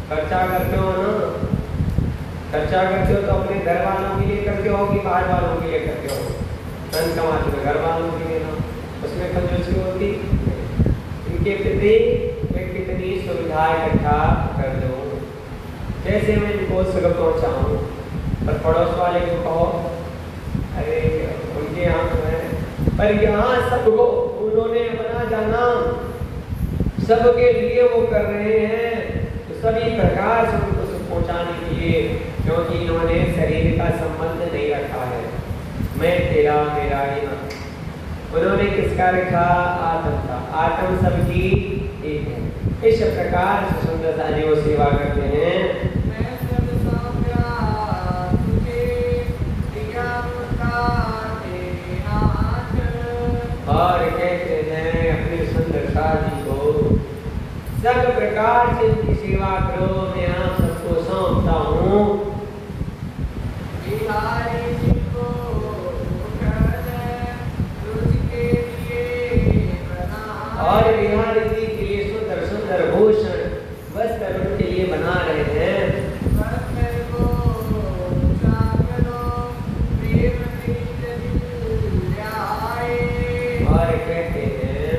खर्चा करते हो ना खर्चा करते हो तो अपने घर वालों के लिए करते हो कि बाहर वालों के लिए करते हो? धन कमाते हो घर वालों के लिए ना उसमें कंजूसी होती इनके प्रति मैं कितनी सुविधा इकट्ठा कर दूं जैसे मैं इनको सुख पहुंचाऊं पर पड़ोस वाले को कहो अरे उनके यहाँ तो है पर यहाँ सबको उन्होंने अपना जाना सबके लिए वो कर रहे हैं तो सभी प्रकार से उनको सुख पहुंचाने के लिए क्योंकि इन्होंने शरीर का संबंध नहीं रखा है मैं तेरा मेरा ही ना उन्होंने किसका रखा? आत्म का। आत्म सबकी एक है। इस प्रकार से सुंदरता जी वो सेवा करते हैं। मैं सब सौंपा तुझे दिया मुद्दा तेरे हाथ। और कहते हैं अपनी सुंदरता जी को सब प्रकार से उनकी सेवा करो मैं आप सबको सौंपता हूँ। बिहारी जी को और कहते हैं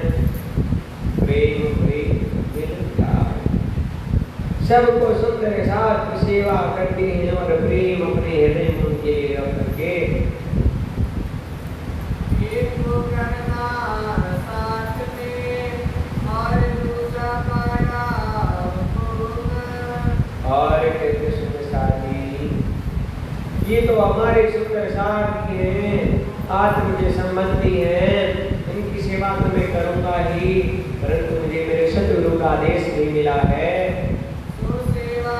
प्रेम प्रेम मिलता है। सबको सुंदर साथ की सेवा करते हैं और प्रेम अपने हृदय में उनके लिए रख करके एक को करना साथ में और दूसरा पाया और कहते सुंदर साथी, ये तो हमारे सुंदर साथी हैं, आत्म के संबंधी हैं, इनकी सेवा तो मैं करूंगा ही, परंतु मुझे मेरे सद्गुरु का आदेश भी मिला है तो सेवा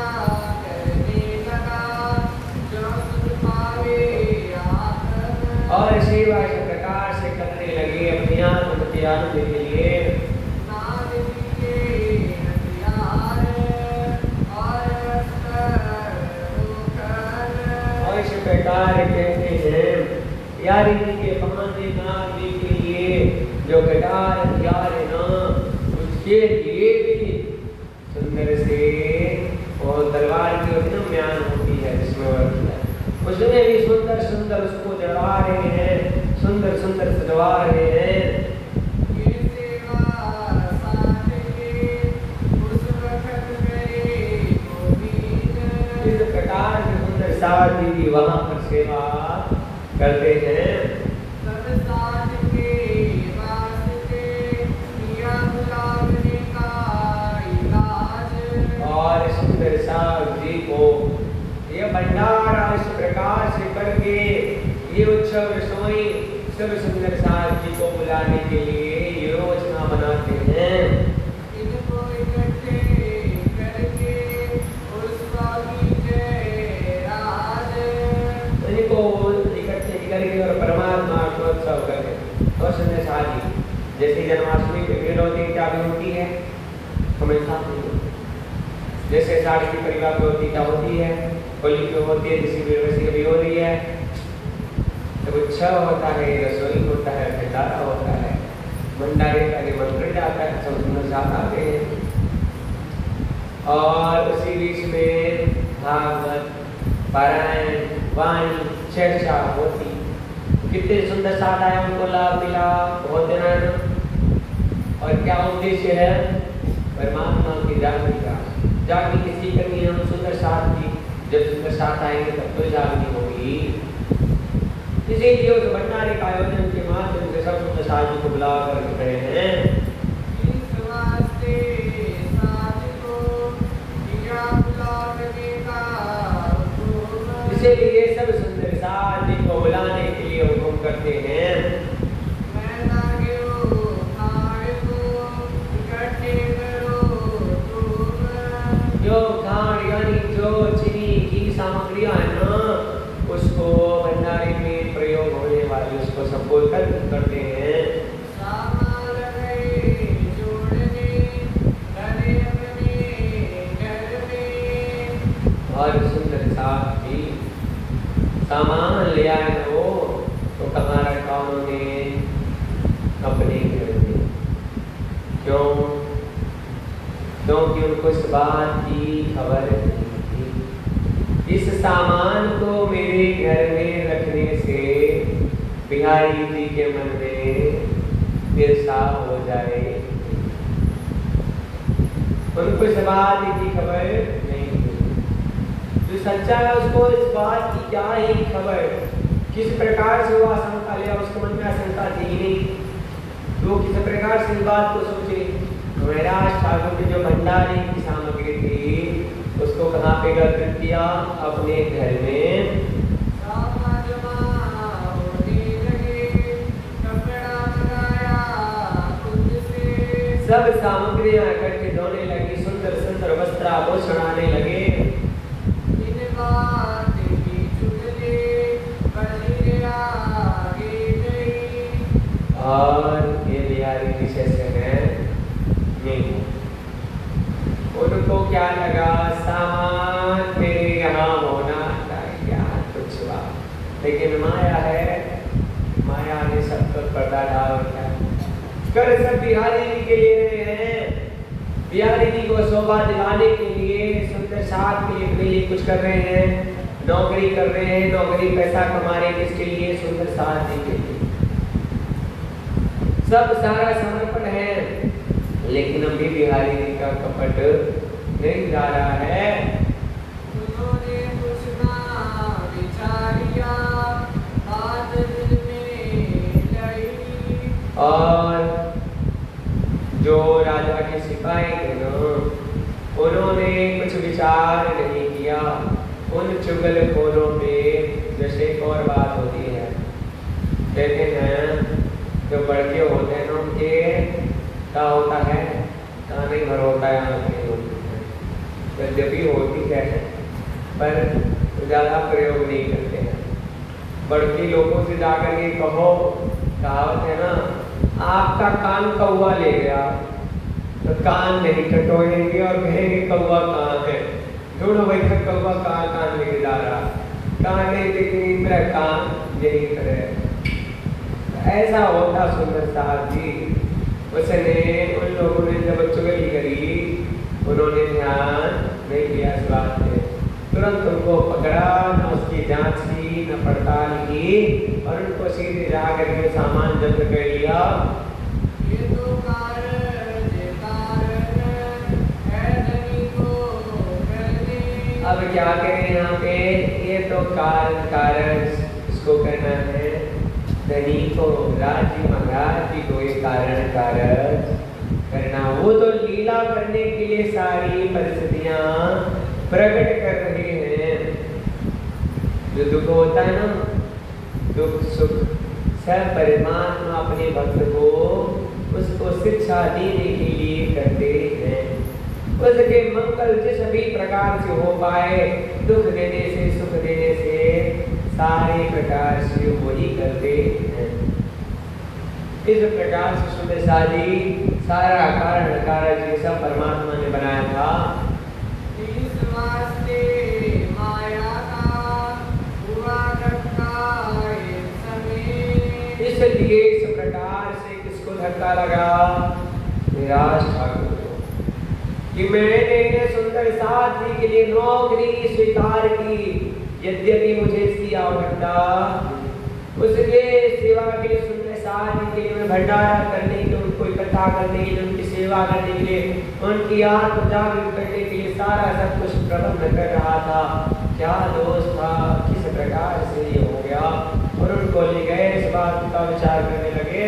करने लगा जो सुख पावे आत्म और सेवा इस प्रकार से करने लगे अपने आत्म के आनंद के लिए। और इस प्रकार कहते हैं यारी जी के बहाने नाम जी के लिए जो कटार यार ना उसके लिए भी सुंदर से और तलवार की अपनी म्यान होती है जिसमें वह उसमें भी सुंदर सुंदर उसको जड़ा रहे हैं, सुंदर सुंदर सजवा रहे हैं। इस प्रकार से सुंदर साथी भी वहाँ पर सेवा करते हैं। और सुंदर साथ जी को ये भंडारा इस प्रकार से करके ये उत्सव रसोई सब सुंदर साथ जी को बुलाने के लिए योजना बनाते हैं। इनको इकट्ठे करके करके और परमात्मा को उत्सव करें। और सुंदर साथ जी जैसे जन्माष्टमी पे भीड़ होती है, क्या भी होती है हमें साथ नहीं होती। जैसे साड़ी की परिवार पे होती क्या होती है, होली पे होती है, किसी भी वैसी कभी हो रही है, जब उत्सव होता है, रसोई होता है, भंडारा होता है, भंडारे का निमंत्रण जाता है, सब सुंदर साथ आते हैं। और उसी बीच में भागवत पारायण वाणी चर्चा होती, कितने सुंदर साथ आए, उनको लाभ मिला, बहुत दिन। और क्या उद्देश्य है, परमात्मा की जागृति किसी करनी है, हम सुंदर साथ की जब सुंदर साथ आएंगे तब तो जागृति होगी। इसीलिए उस भंडारे का आयोजन के माध्यम से सब सुंदर साथ जी को बुला कर रहे हैं। इसीलिए सब सुंदर साथ जी को बुलाने के लिए हुक्म करते हैं। जो खांड यानी जो चीनी की सामग्रियां है ना, उसको भंडारे में प्रयोग होने वाली उसको सबको एकत्रित करते हैं। और सुंदर साथ जी सामान ले आए हो तो कहाँ रखा उन्होंने, अपने घर में। क्यों? क्योंकि उनको इस बात की खबर नहीं थी, इस सामान को मेरे घर में रखने से बिहारी जी के मन में ईर्ष्या हो जाए। उनको इस बात की खबर नहीं थी। जो सच्चा है उसको इस बात की क्या ही खबर, किस प्रकार से वो आशंका लिया, उसके मन में आशंका थी नहीं, वो किस प्रकार से इस बात को सोचे। महाराज ठाकुर की जो भंडारे की सामग्री थी उसको कहाँ पे एकत्रित किया, अपने घर में। सब सामग्रियां इकट्ठी होने लगी, सुंदर सुंदर वस्त्राभूषण आने लगे। और ये बिहारी विशेष है नहीं, उनको क्या लगा सामान मेरे यहाँ होना चाहिए कुछ बात, लेकिन माया है, माया ने सब पर पर्दा डाल रखा है। कर सब बिहारी जी के लिए रहे हैं, बिहारी जी को शोभा दिलाने के लिए, सुंदर साथ के लिए कुछ कर रहे हैं, नौकरी कर रहे हैं, नौकरी पैसा कमा रहे हैं, किसके लिए, सुंदर साथ जी के लिए। सब सारा समर्पण है, लेकिन अभी बिहारी जी का कपट नहीं जा रहा है। उन्होंने कुछ ना विचारिया, बात दिल में लई। और जो राजा के सिपाही थे ना, उन्होंने कुछ विचार नहीं किया। उन चुगलखोरों पे जैसे एक और बात होती है, कहते हैं जो बड़के होते हैं ना, उनके क्या होता है, कान भर होता है, आँख नहीं होती है। यद्यपि होती है पर ज़्यादा प्रयोग नहीं करते हैं। बड़के लोगों से जाकर के कहो, कहावत है ना, आपका कान कौवा ले गया, तो कान नहीं टटोएंगे और कहेंगे कौवा कहाँ है, ढूंढो भाई कौवा कहाँ कान लेके जा रहा, कान नहीं लेकिन मेरा कान यही करे। ऐसा होता सुंदर साहब जी। उसने उन लोगों ने जब चुगली करी, उन्होंने ध्यान नहीं दिया इस बात पे, तुरंत उनको पकड़ा, न उसकी जांच की न पड़ताल की, और उनको सीधे जाकर के सामान जब्त कर लिया। ये तो कारण है धनी को करने। अब क्या करें यहाँ पे, ये तो कारण इसको करना है धनी को, राजी महाराज जी को ये कारण करना। वो तो लीला करने के लिए सारी परिस्थितियां प्रकट कर रहे हैं। जो दुख होता है ना, दुख सुख सब परमात्मा अपने भक्त को उसको शिक्षा देने के लिए करते हैं। उसके मंगल जिस भी प्रकार से हो पाए, दुख देने से सुख देने से सारे प्रकार से वही करते हैं। इस प्रकार से सुंदर शादी सारा कारण कारज ये सब परमात्मा ने बनाया था। इस वास्ते माया का हुआ धक्का एक समय। इसलिए इस प्रकार से किसको धक्का लगा, निराश ठाकुर को, कि मैंने सुंदर साथ जी के लिए नौकरी स्वीकार की, यद्यपि मुझे इसकी आवश्यकता, उसके सेवा के लिए सुंदर साथ जी के लिए मैं भंडारा करने के लिए, उनको इकट्ठा करने के लिए, उनकी सेवा करने के लिए, उनकी आत्म जागृत करने के लिए सारा सब कुछ प्रबंध कर रहा था। क्या दोष था, किस प्रकार से ये हो गया, और उनको ले गए, इस बात का विचार करने लगे।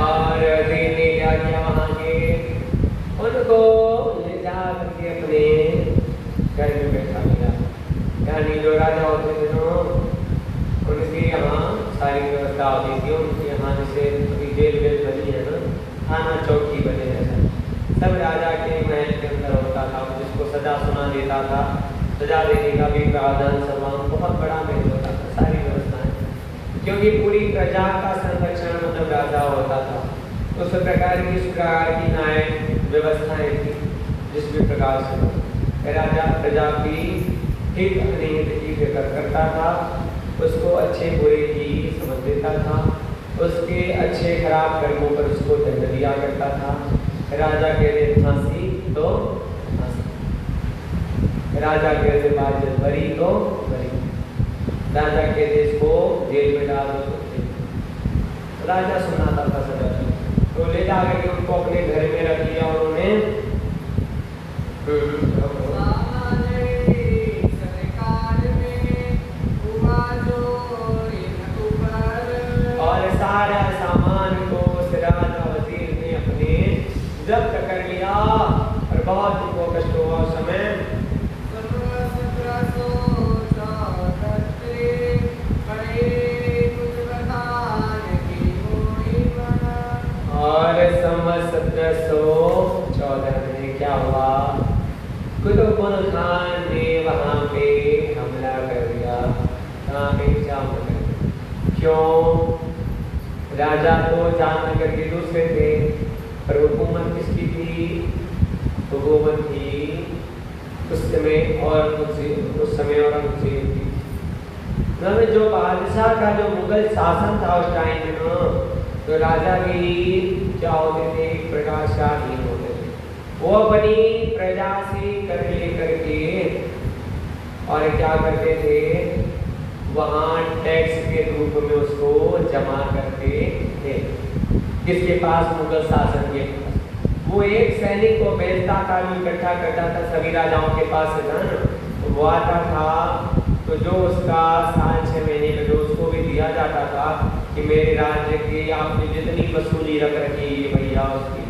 और देने क्या किया वहाँ के, उनको ले जा करके अपने घर में बैठा दिया। यानी जो राजा होते थे ना, उनके यहाँ सारी व्यवस्था होती थी। उनके यहाँ जैसे अभी जेल बनी है ना, थाना चौकी बने हैं, सब राजा के महल के अंदर होता था। जिसको सजा सुना देता था, सजा देने का भी प्रावधान सभा बहुत बड़ा महल होता था, सारी व्यवस्थाएं, क्योंकि पूरी प्रजा का संरक्षण मतलब राजा होता था। उस प्रकार की न्याय व्यवस्थाएं थी, जिस भी प्रकार से राजा प्रजा की ठीक अनिहित की फिक्र करता था, उसको अच्छे बुरे की समझ देता था, उसके अच्छे खराब कर्मों पर उसको दंड दिया करता था। राजा के लिए फांसी तो फांसी, राजा के लिए बात बरी तो बरी, राजा के देश को जेल में डाल दो, राजा सुनाता था सदा। तो ले जाकर के उनको अपने घर में रख लिया उन्होंने। और सारा सामान को उस राजा वजीर ने अपने जब्त कर लिया, और बहुत उनको कष्ट हुआ उस समय। और संवत 1714 में क्या हुआ, कुतुबुल खान ने वहाँ पे हमला कर दिया। कहाँ पे, जामनगर। क्यों, राजा तो जामनगर के दूसरे थे, पर हुकूमत किसकी थी, हुकूमत थी उस समय औरंगजेब की। जो बादशाह का जो मुगल शासन था उस टाइम में ना, तो राजा भी क्या होते थे, प्रकाशहीन होते थे। वो अपनी प्रजा से कर ले करके और क्या करते थे, वहां टैक्स के रूप में उसको जमा करते थे। किसके पास? मुगल शासन के पास। वो एक सैनिक को बेचता था, इकट्ठा करता था, सभी राजाओं के पास से धन वो आता था, तो जो उसका साल 6 महीने में जो उसको भी दिया जाता था कि मेरे राज्य की आपने जितनी वसूली रख रखी है भैया उसकी,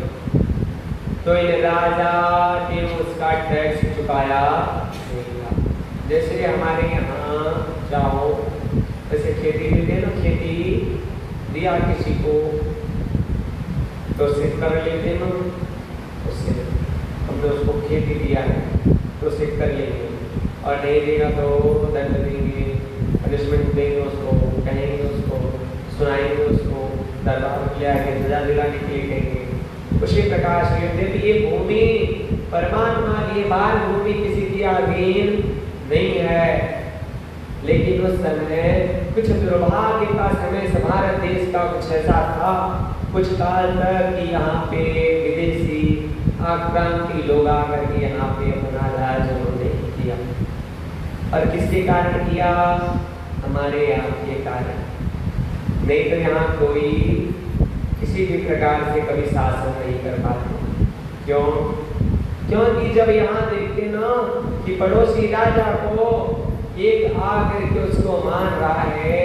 तो इन राजा ने उसका टैक्स चुकाया। जैसे हमारे यहाँ जाओ, जैसे खेती देते ना, खेती दिया किसी को तो उसे कर लेते ना, उससे हमने उसको खेती दिया है तो उसे कर लेंगे, और नहीं देगा तो दंड देंगे, पनिशमेंट देंगे उसको, कहेंगे उसको, सुनाएंगे उसको, दरबार में आके सजा दिलाने के लिए कहेंगे। उसी प्रकार से यदि ये भूमि परमात्मा की बाल भूमि किसी की अधीन नहीं है, लेकिन उस समय कुछ दुर्भाग्य का समय भारत देश का कुछ ऐसा था, कुछ काल तक कि यहाँ पे विदेशी आक्रांति लोग आकर के यहाँ पे अपना राज उन्होंने किया, और किसके कारण किया? हमारे यहाँ के कारण। नहीं तो यहाँ कोई किसी भी प्रकार से कभी शासन नहीं कर पाते। क्यों? क्योंकि जब यहाँ देखते ना कि पड़ोसी राजा को एक आकर के उसको मान रहा है,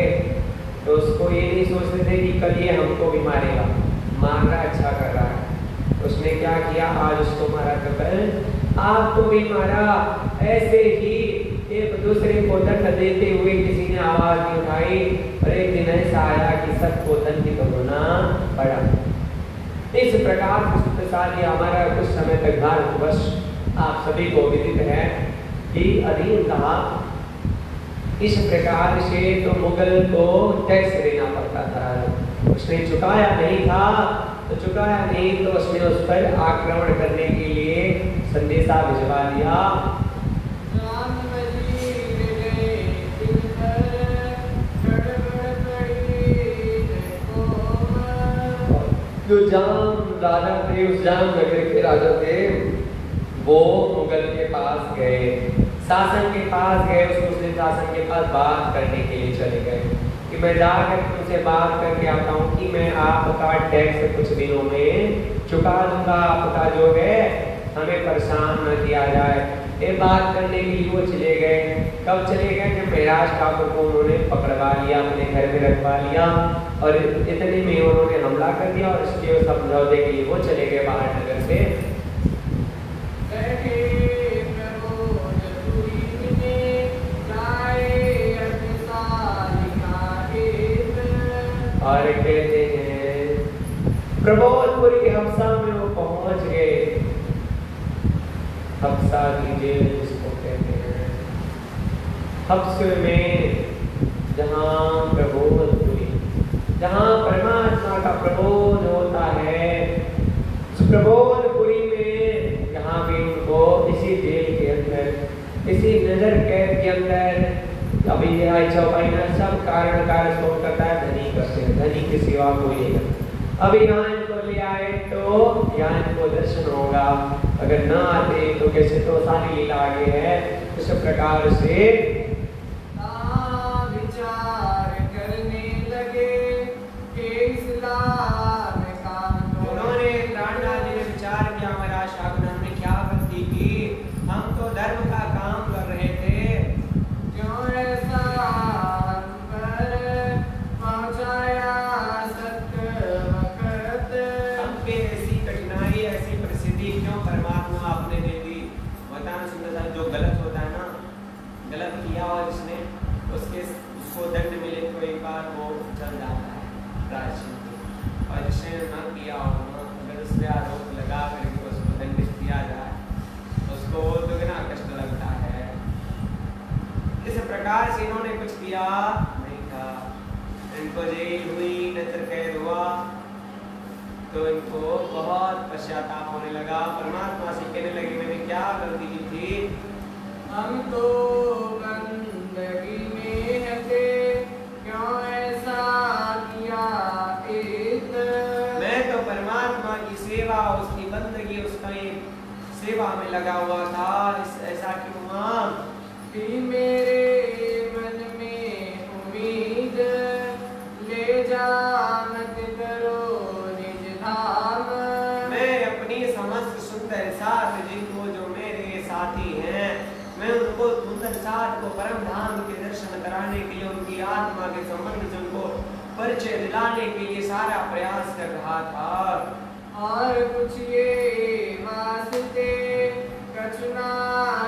तो उसको ये नहीं सोचते थे कि कल ये हमको भी मारेगा, मार रहा अच्छा कर रहा है। उसने क्या किया? आज उसको मारा तो कल आपको भी मारा। ऐसे ही एक दूसरे को दंड देते हुए किसी ने आवाज नहीं उठाई, और एक दिन ऐसा आया कि सबको दंडित होना पड़ा। इस प्रकार हमारा कुछ समय तक भारतवर्ष आप सभी को विदित है कि अधीन था। इस प्रकार से तो मुगल को टैक्स देना पड़ता था, उसने चुकाया नहीं था, तो चुकाया नहीं तो उसने उस पर आक्रमण करने के लिए संदेशा भिजवा दिया। जो जाम राजा थे, उस जाम नगर के राजा थे, वो मुगल के पास गए, शासन के पास गए। उसने शासन के पास बात करने के लिए चले गए कि मैं जाकर तुमसे बात करके आता हूँ कि मैं आपका टैक्स कुछ दिनों में चुका दूंगा, आपका जो है हमें परेशान न किया जाए। ये बात करने के लिए वो चले गए। कब चले गए? जब महराज ठाकुर को उन्होंने पकड़वा लिया, अपने घर में रखवा लिया, और इतने में उन्होंने हमला कर दिया, और इसके समझौते के लिए वो चले गए बाहर नगर से। और कहते हैं प्रबोधपुर के हफ्सा में वो पहुंच गए। हफ्सा की जेल जिसको कहते हैं, हफ्स में जहाँ प्रबोधपुरी, जहाँ परमात्मा का प्रबोध होता है, उस प्रबोधपुरी में जहाँ भी उनको इसी जेल के अंदर, इसी नजर कैद के अंदर, अभी यह चौपाई में सब कारण कार्य करता है, धनी करते हैं, धनी के सिवा कोई नहीं करता। अभी यहाँ इनको ले आए तो यहाँ इनको दर्शन होगा, अगर ना आते तो कैसे, तो सारी लीला आगे है। इस प्रकार से विचार करने लगे कि इस्लाम का उन्होंने प्राणनाथ जी ने विचार किया, महाराज शाहजहां हमने क्या गलती की, हम तो धर्म का काम कर रहे थे, क्यों ऐसा पर पहुंचाया सत्य वक्त, हम पे ऐसी कठिनाई, ऐसी परिस्थिति क्यों परमात्मा आपने दे दी। बताना सुंदर साहब, जो गलत होता है ना, गलत किया और इसने उसको दंड मिले तो एक बार वो चल जाता है प्रायश्चित, और जिसने न किया हो, अगर उस पर आरोप लगा करके उसको दंडित किया जाए, उसको दुगना कष्ट लगता है। इस प्रकार से इन्होंने कुछ किया नहीं था, इनको जेल हुई, नजर कैद हुआ, तो इनको बहुत पश्चाताप होने लगा। परमात्मा से कहने लगे मैंने क्या गलती की थी, हम तो बंदगी में थे, क्यों ऐसा किया इत, मैं तो परमात्मा की सेवा, उसकी बंदगी, उसका एक सेवा में लगा हुआ था, ऐसा क्यों हुआ कि मेरे मन में उनकी आत्मा के संबंध से उनको परिचय दिलाने के लिए सारा प्रयास कर रहा था। और कुछ ये वास्ते कचना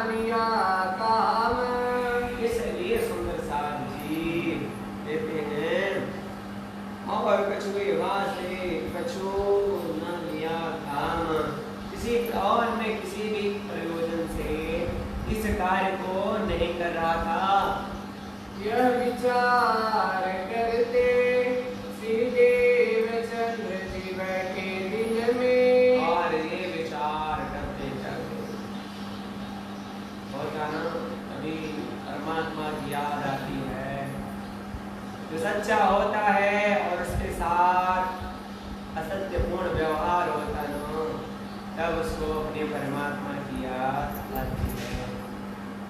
लिया काम। इसलिए सुंदर सार जी कहते हैं और कछुए वास्ते कछु न लिया काम। किसी और में किसी भी प्रयोजन से इस कार्य को नहीं कर रहा था। यह विचार करते श्री देवचंद्र जी बैठे दिल में। और ये विचार करते करते होता ना अभी परमात्मा की याद आती है। जो सच्चा होता है और उसके साथ असत्यपूर्ण व्यवहार होता ना तब उसको अपने परमात्मा की याद आती है।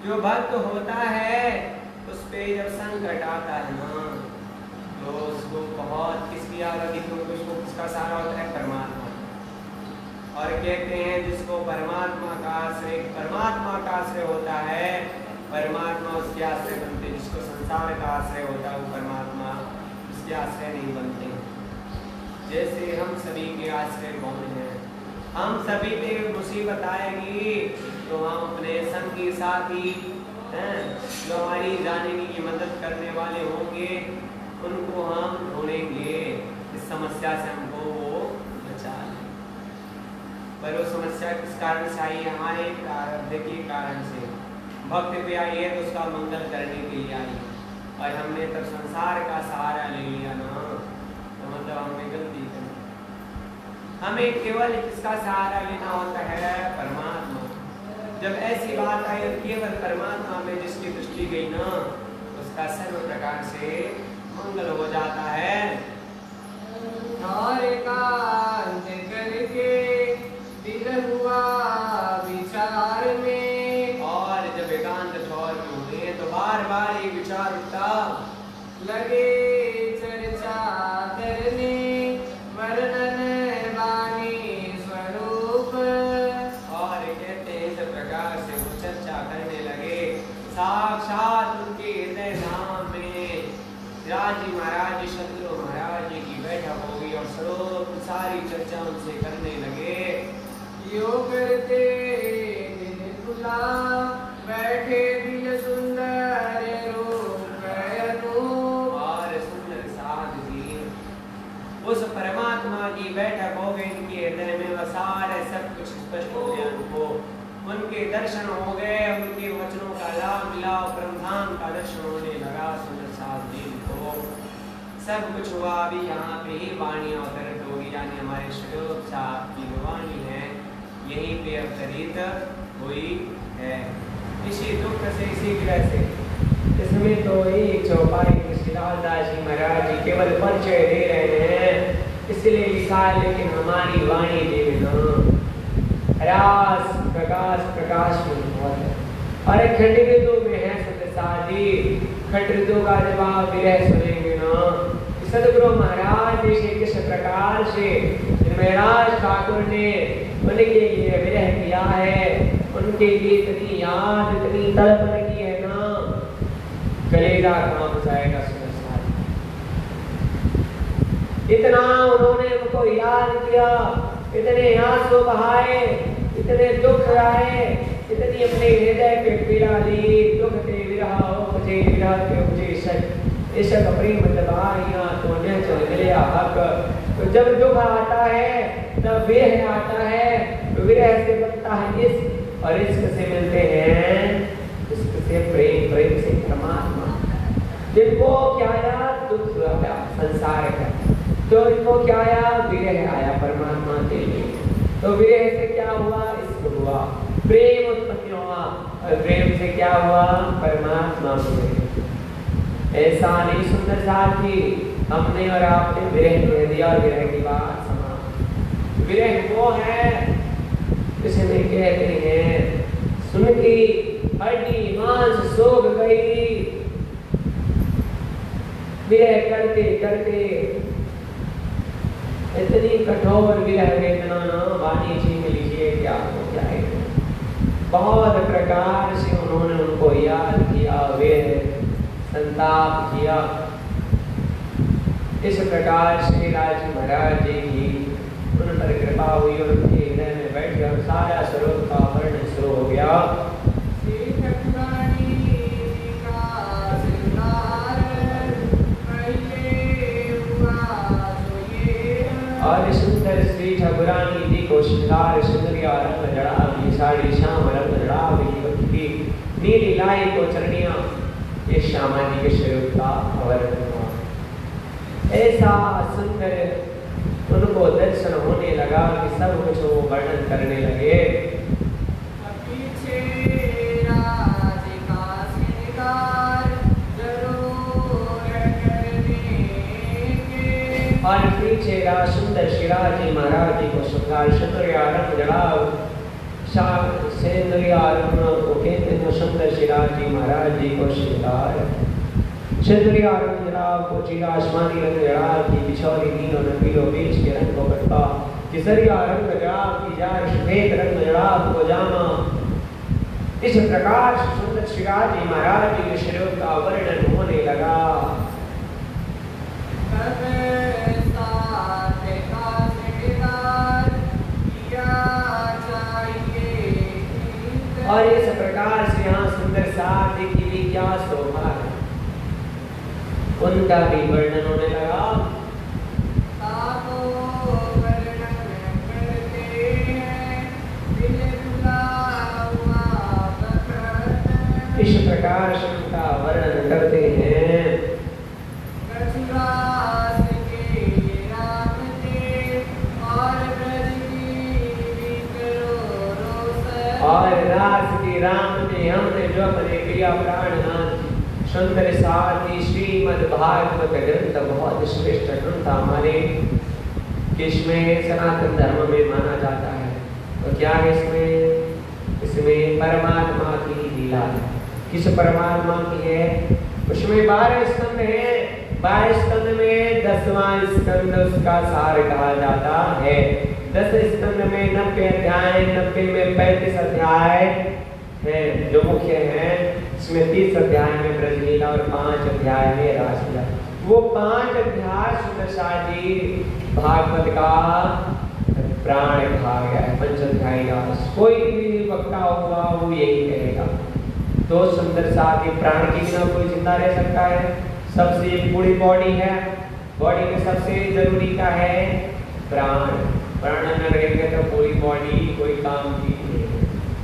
जो भक्त होता है उस पे जब संकट आता है ना तो उसको बहुत किसकी याद आती है? उसको किसका सहारा होता है? परमात्मा। और कहते हैं जिसको परमात्मा का आश्रय होता है, परमात्मा उसके आश्रय बनते। जिसको संसार का आश्रय होता है वो परमात्मा उसके आश्रय नहीं बनते। जैसे हम सभी के आश्रय कौन हैं? हम सभी पे मुसीबत आएगी तो हम अपने संगी साथी हैं जो हमारी जाने की मदद करने वाले होंगे उनको हम ढूंढेंगे। इस समस्या से हमको वो बचा लें। पर वो समस्या किस कारण से आई? हमारे प्रारब्ध के कारण से। भक्त पे आई है तो उसका मंगल करने के लिए आई, और हमने तब संसार का सहारा ले लिया ना तो मतलब हमने गलती कर। हमें केवल किसका सहारा लेना होता है? परमात्मा। जब ऐसी बात आई और केवल परमात्मा में जिसकी दृष्टि गई ना उसका सर्व प्रकार से मंगल हो जाता है। और एकांत करके दिल हुआ विचार में। और जब एकांत ठौर में हुए तो बार बार ये विचार उठता लगे चर्चा करने वर्णन वाणी स्वरूप। और कहते हैं इस प्रकार से वो चर्चा करने लगे। साक्षात उनके हृदय धाम में राजी महाराज शत्रु महाराज जी की बैठक होगी और स्वरूप सारी चर्चा उनसे करने लगे। यो करते दिल खुला बैठे दिल सुंदर रूप अनूप। और सुंदर साध जी उस परमात्मा की बैठक हो गई इनके हृदय में। वह सारे सब कुछ स्पष्ट हो गया उनको। उनके दर्शन हो गए, उनके वचनों का लाभ मिला, ब्रह्मांड का दर्शन होने लगा सुंदर साध जी को। सब कुछ हुआ। अभी यहाँ पे ही वाणी अवतरित होगी, यानी हमारे स्वरूप साहब की जो वाणी है यहीं पे अवतरित हुई है। इसी दुख से इसी ग्रह से इसमें तो एक चौपाई श्रीलाल दास जी महाराज जी केवल परिचय दे रहे हैं इसलिए लिखा है। लेकिन हमारी वाणी देव रास प्रकाश प्रकाश में बहुत है। अरे खंड ऋतु में है सत्यसादी। खंड ऋतु का जब आप विरह सुनेंगे ना सदगुरु महाराज जी से किस प्रकार से महाराज ठाकुर ने उनके लिए विरह किया है, उनके लिए इतनी याद इतनी तड़प लगी है ना कलेजा कांप जाएगा। इतना उन्होंने उनको याद किया, इतने आंसू बहाए, इतने दुख आए, इतनी अपने हृदय पे पीड़ा ली। दुख ते विरह उपजे विरह ते उपजे सच इशक प्रेम दबाइयां तो न चल मिले हक। तो जब दुख आता है तब विरह आता है, तो विरह से बनता है इश्क, और इश्क से मिलते हैं इश्क से प्रेम, प्रेम से परमात्मा। जिनको क्या आया दुख आया संसार का, तो इनको क्या आया विरह आया परमात्मा के लिए। तो विरह से क्या हुआ? इश्क हुआ, प्रेम उत्पत्ति हुआ, और प्रेम से क्या हुआ? परमात्मा हुए। ऐसा नहीं सुंदर साथी हमने और आपने विरह कह दिया और विरह की बात समाप्त। विरह वो है जिसे में कहते हैं सुन की हड्डी मांस सूख गई। विरह करते करते इतनी कठोर विरह वेदना ना वाणी छीन लीजिए क्या हो जाएगा। बहुत प्रकार से उन्होंने उनको याद किया। वे संताप किया। इस प्रकार श्री राज महाराज जी की उन पर कृपा हुई और उनके हृदय में बैठ और सारा स्वरूप का वर्णन शुरू हो गया। और सुंदर श्री ठाकुरानी जी को श्रृंगार सुंदरिया रंग जड़ा साड़ी श्याम रंग जड़ा की नीली लाई को चरणिया, ये श्यामा जी के स्वरूप का वर्णन हुआ। ऐसा सुंदर उनको दर्शन होने लगा कि सब कुछ वो वर्णन करने लगे। और पीछे सुंदर शिराज जी महाराज जी को श्रृंगार सुंदरिया रंग जड़ाव को कहते हैं। सुंदर शिराज जी महाराज जी को श्रृंगार सुंदरिया रंग जड़ाव को चीरा आसमानी रंग जड़ाव की बिछौरी नीलो नबीलो बीच के रंग को करता किसरिया रंग जड़ाव की जार श्वेत रंग जड़ाव को जामा। इस प्रकार सुंदर शिराज जी महाराज जी के स्वरूप का वर्णन होने लगा। और इस प्रकार से यहाँ सुंदर साथ की भी क्या शोभा है, उनका भी वर्णन होने लगा। इस प्रकार से उनका वर्णन करते हैं। और रास की राम ने हमने जो अपने प्रिया प्राणनाथ सुंदर साथी श्रीमद् भागवत ग्रंथ बहुत श्रेष्ठ ग्रंथ हमारे किसमें सनातन धर्म में माना जाता है। तो क्या है इसमें परमात्मा की लीला है। किस परमात्मा की है? उसमें 12 स्कंद है। 12 स्कंद में 10वां स्कंद उसका सार कहा जाता है। 10 स्कंद में 90 अध्याय, 90 में 35 अध्याय है जो मुख्य है। इसमें 30 अध्याय में ब्रजलीला और 5 अध्याय में रासलीला। वो 5 अध्याय सुंदर जी भागवत का प्राण कहा गया है। 5 अध्याय रास कोई भी वक्ता होगा वो यही कहेगा। तो सुंदर साथी प्राण के बिना कोई जिंदा रह सकता है? सबसे पूरी बॉडी है, बॉडी में सबसे जरूरी क्या है? प्राण। प्राण न रहेंगे तो पूरी बॉडी कोई काम की नहीं है।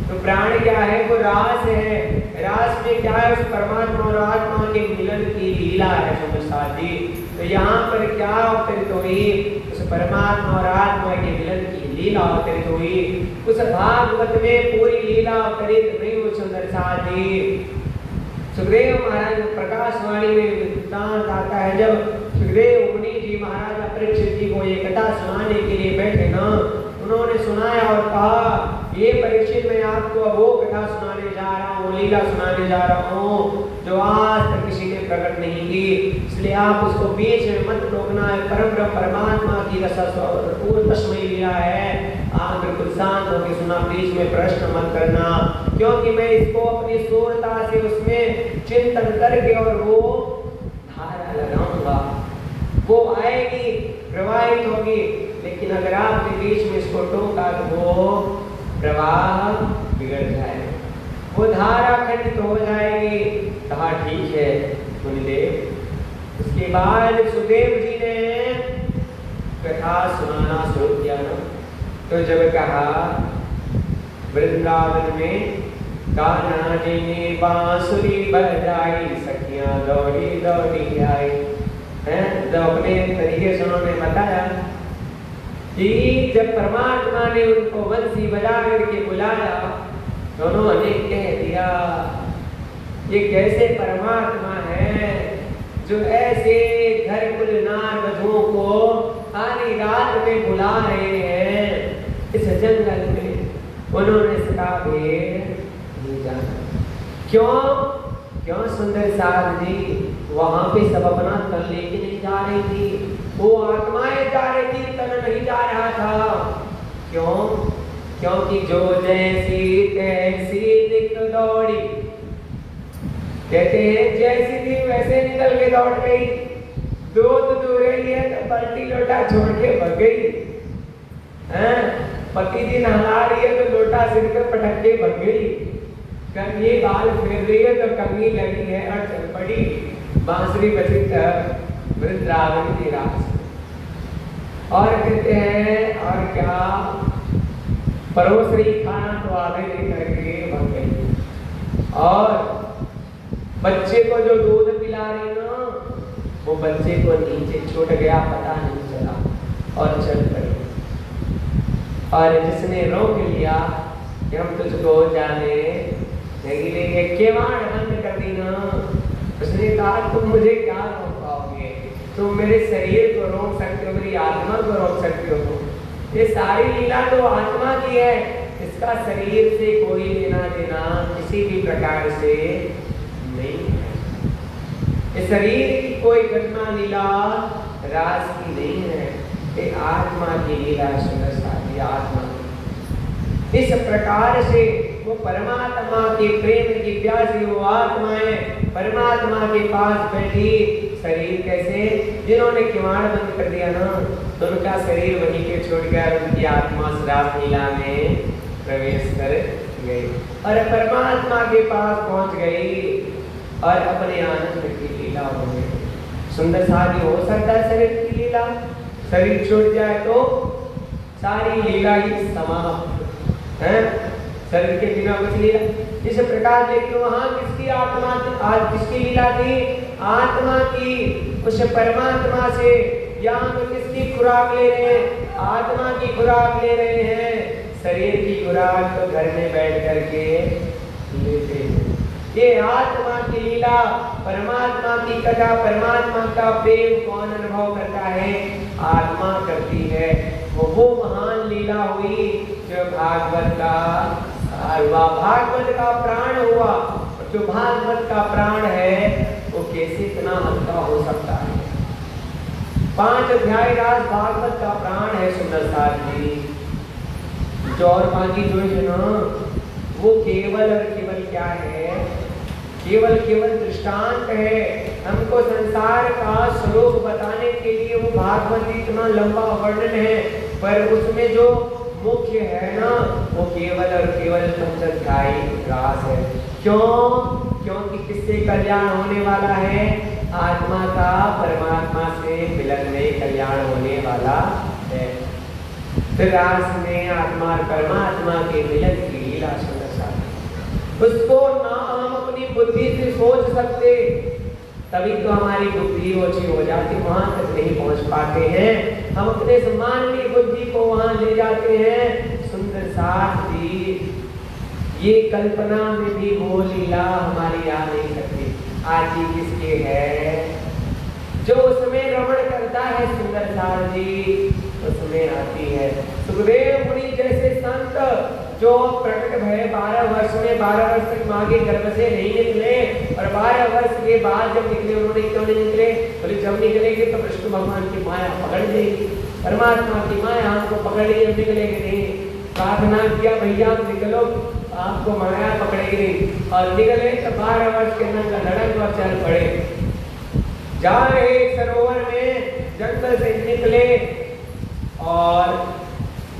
तो प्राण क्या है? वो रास है। रास में क्या है? उस परमात्मा और आत्मा के मिलन की लीला है साथी। तो यहाँ पर क्या अवतरित हुई? उस परमात्मा और आत्मा के मिलन की लीला अवतरित हुई। उस भागवत में पूरी लीला अवतरित नहीं हुई सुंदर साथी। सुखदेव महाराज प्रकाशवाणी में वृत्तांत आता है। जब सुखदेव मुनि जी महाराज परीक्षित जी को ये कथा सुनाने के लिए बैठे ना, उन्होंने सुनाया और कहा ये परीक्षित मैं आपको अब वो कथा सुनाने जा रहा हूँ, वो लीला सुनाने जा रहा हूँ जो आज तक किसी ने प्रकट नहीं की। इसलिए आप उसको बीच में मत रोकना है। परम परमात्मा की रसमयी लीला है। आप बिल्कुल शांत होकर सुना, बीच में प्रश्न मत करना, क्योंकि मैं इसको अपनी सूरता से उसमें चिंतन करके और वो धारा लगाऊंगा, वो आएगी, प्रवाहित होगी। लेकिन अगर आपने बीच में इसको टोका तो वो प्रवाह बिगड़ जाएगा, वो धारा खंडित हो जाएगी। कहा ठीक है मुनिदेव। उसके बाद सुखदेव जी ने कथा सुनाना शुरू किया ना, तो जब कहा वृंदावन में कान्हा जी ने बांसुरी बजाई, सखियां दौड़ी दौड़ी आई हैं। जब अपने तरीके से उन्होंने बताया कि जब परमात्मा ने उनको बंसी बजा करके बुलाया तो उन्होंने कह दिया ये कैसे परमात्मा है जो ऐसे घर कुल नार वधुओं को आधी रात में बुला रहे हैं इस जंगल में। उन्होंने इसका भेद नहीं जाना। क्यों सुंदर साध जी वहां पे सब अपना तन लेके नहीं जा रही थी, वो आत्माएं जा रही थी, तन नहीं जा रहा था। क्योंकि जो जैसी तैसी दिख दौड़ी कहते हैं जैसी थी वैसे निकल के लौट गई, दूध दूर रही है तो बाल्टी लोटा छोड़ के भग गई। पति जी नहा रही है तो लोटा सिर पे पटक के भग गई। कंघी बाल फेर रही है तो कंघी लगी है और चल पड़ी। बांसुरी बजी तब वृंदावन की रास। और कहते हैं और क्या, परोस रही खाना तो आगे लेकर के भग गई। और बच्चे को जो दूध पिला रही ना, वो बच्चे को नीचे छूट गया, पता नहीं चला और चल पड़ी। और जिसने रोक लिया कि हम तुझको जाने नहीं लेंगे, केवाड़ बंद कर दी ना, उसने कहा तुम मुझे क्या रोक पाओगे, तुम मेरे शरीर को रोक सकते हो, मेरी आत्मा को रोक सकते हो। ये सारी लीला तो आत्मा की है, इसका शरीर से कोई लेना देना किसी भी प्रकार से नहीं है। इस शरीर की कोई घटना लीला रास की नहीं है, ये आत्मा की लीला सुंदर आत्मा की। इस प्रकार से वो परमात्मा के प्रेम की प्यासी वो आत्माएं परमात्मा के पास बैठी। शरीर कैसे, जिन्होंने किवाड़ बंद कर दिया ना, तो उनका शरीर वहीं पे छोड़कर उनकी आत्मा श्राप लीला में प्रवेश कर गई और परमात्मा के पास पहुंच गई और अपने आनंद की लीला हो गई। सुंदर सारी हो सकता है शरीर की लीला, शरीर छूट जाए तो सारी लीला ही समाप्त है, शरीर के बिना कुछ लीला। इस प्रकार देखिए वहां किसकी आत्मा, आज किसकी लीला थी, आत्मा की, उस परमात्मा से। यहाँ तो किसकी खुराक ले रहे हैं, आत्मा की खुराक ले रहे हैं। शरीर की खुराक तो घर में बैठ करके लेते हैं। ये आत्मा की लीला, परमात्मा की कथा, परमात्मा का प्रेम कौन अनुभव करता है, आत्मा करती है। वो महान लीला हुई जो भागवत का भागवत का प्राण हुआ। जो भागवत का प्राण है वो कैसे इतना हल्का हो सकता है। 5 अध्याय राज भागवत का प्राण है सुंदर सार जी। जो और बाकी जो है ना, वो केवल और केवल क्या है, केवल दृष्टांत है। हमको संसार का स्वरूप बताने के लिए वो भागवत इतना लंबा वर्णन है, पर उसमें जो मुख्य है ना, वो केवल और केवल 5 अध्याय रास है। क्यों? क्योंकि किससे कल्याण होने वाला है, आत्मा का परमात्मा से मिलन में कल्याण होने वाला है। फिर रास में आत्मा और परमात्मा के मिलन की लीला सुंदर सारी, उसको ना हम अपनी बुद्धि से सोच सकते, तभी तो हमारी बुद्धि ओछी हो जाती, वहां तक नहीं पहुंच पाते हैं। हम अपने सम्माननीय बुद्धि को वहां ले जाते हैं। सुंदर साथ भी ये कल्पना में भी वो लीला हमारी आ नहीं सकती। आज ही किसके है जो उसमें रमण करता है, सुंदर साथ जी उसमें आती है। सुखदेव मुनि जैसे संत जो प्रकट भय 12 वर्ष में 12 वर्ष तक माँ के गर्भ से नहीं निकले, और 12 वर्ष के बाद जब निकले, उन्होंने क्यों नहीं निकले, बोले जब निकलेंगे तो विष्णु भगवान की माया पकड़ लेगी, परमात्मा की माया हमको पकड़ ली, जब निकलेंगे नहीं। प्रार्थना किया भैया निकलो, आपको माया पकड़ेगी नहीं, और निकले तो 12 वर्ष के अंदर लड़क और चल पड़े। जा रहे सरोवर में जंगल से निकले, और